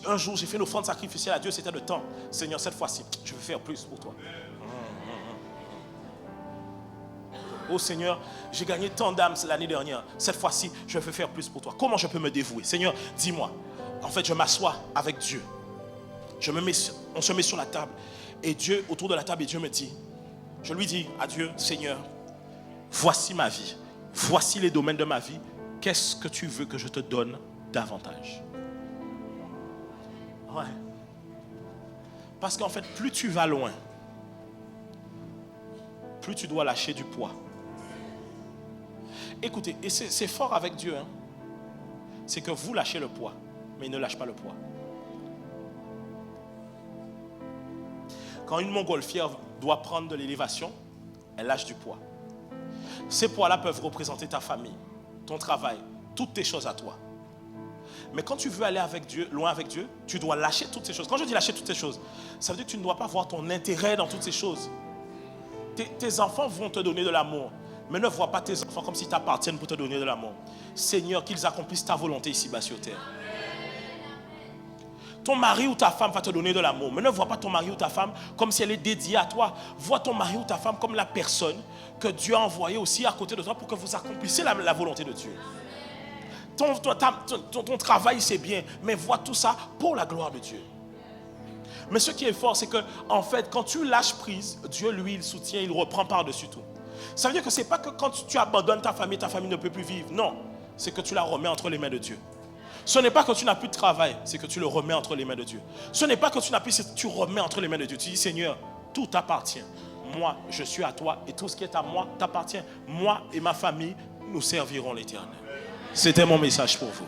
Un jour, j'ai fait une offrande sacrificielle à Dieu, c'était le temps. Seigneur, cette fois-ci, je vais faire plus pour toi. Oh Seigneur, j'ai gagné tant d'âmes l'année dernière. Cette fois-ci, je vais faire plus pour toi. Comment je peux me dévouer? Seigneur, dis-moi. En fait, je m'assois avec Dieu. On se met sur la table. Et Dieu, autour de la table, et Dieu me dit, je lui dis à Dieu, Seigneur, voici ma vie. Voici les domaines de ma vie. Qu'est-ce que tu veux que je te donne davantage? Ouais. Parce qu'en fait, plus tu vas loin, plus tu dois lâcher du poids. Écoutez, et c'est fort avec Dieu, c'est que vous lâchez le poids, mais il ne lâche pas le poids. Quand une montgolfière doit prendre de l'élévation, elle lâche du poids. Ces poids-là peuvent représenter ta famille, ton travail, toutes tes choses à toi. Mais quand tu veux aller avec Dieu, loin avec Dieu, tu dois lâcher toutes ces choses. Quand je dis lâcher toutes ces choses, ça veut dire que tu ne dois pas voir ton intérêt dans toutes ces choses. Tes enfants vont te donner de l'amour, mais ne vois pas tes enfants comme s'ils t'appartiennent pour te donner de l'amour. Seigneur, qu'ils accomplissent ta volonté ici-bas sur terre. Ton mari ou ta femme va te donner de l'amour, mais ne vois pas ton mari ou ta femme comme si elle est dédiée à toi. Vois ton mari ou ta femme comme la personne que Dieu a envoyée aussi à côté de toi pour que vous accomplissiez la volonté de Dieu. Ton travail, c'est bien, mais vois tout ça pour la gloire de Dieu. Mais ce qui est fort, c'est que, en fait, quand tu lâches prise, Dieu, lui, il soutient, il reprend par-dessus tout. Ça veut dire que ce n'est pas que quand tu abandonnes ta famille ne peut plus vivre. Non, c'est que tu la remets entre les mains de Dieu. Ce n'est pas que tu n'as plus de travail, c'est que tu le remets entre les mains de Dieu. Ce n'est pas que tu n'as plus, c'est que tu remets entre les mains de Dieu. Tu dis, Seigneur, tout t'appartient. Moi, je suis à toi et tout ce qui est à moi t'appartient. Moi et ma famille, nous servirons l'Éternel. C'était mon message pour vous.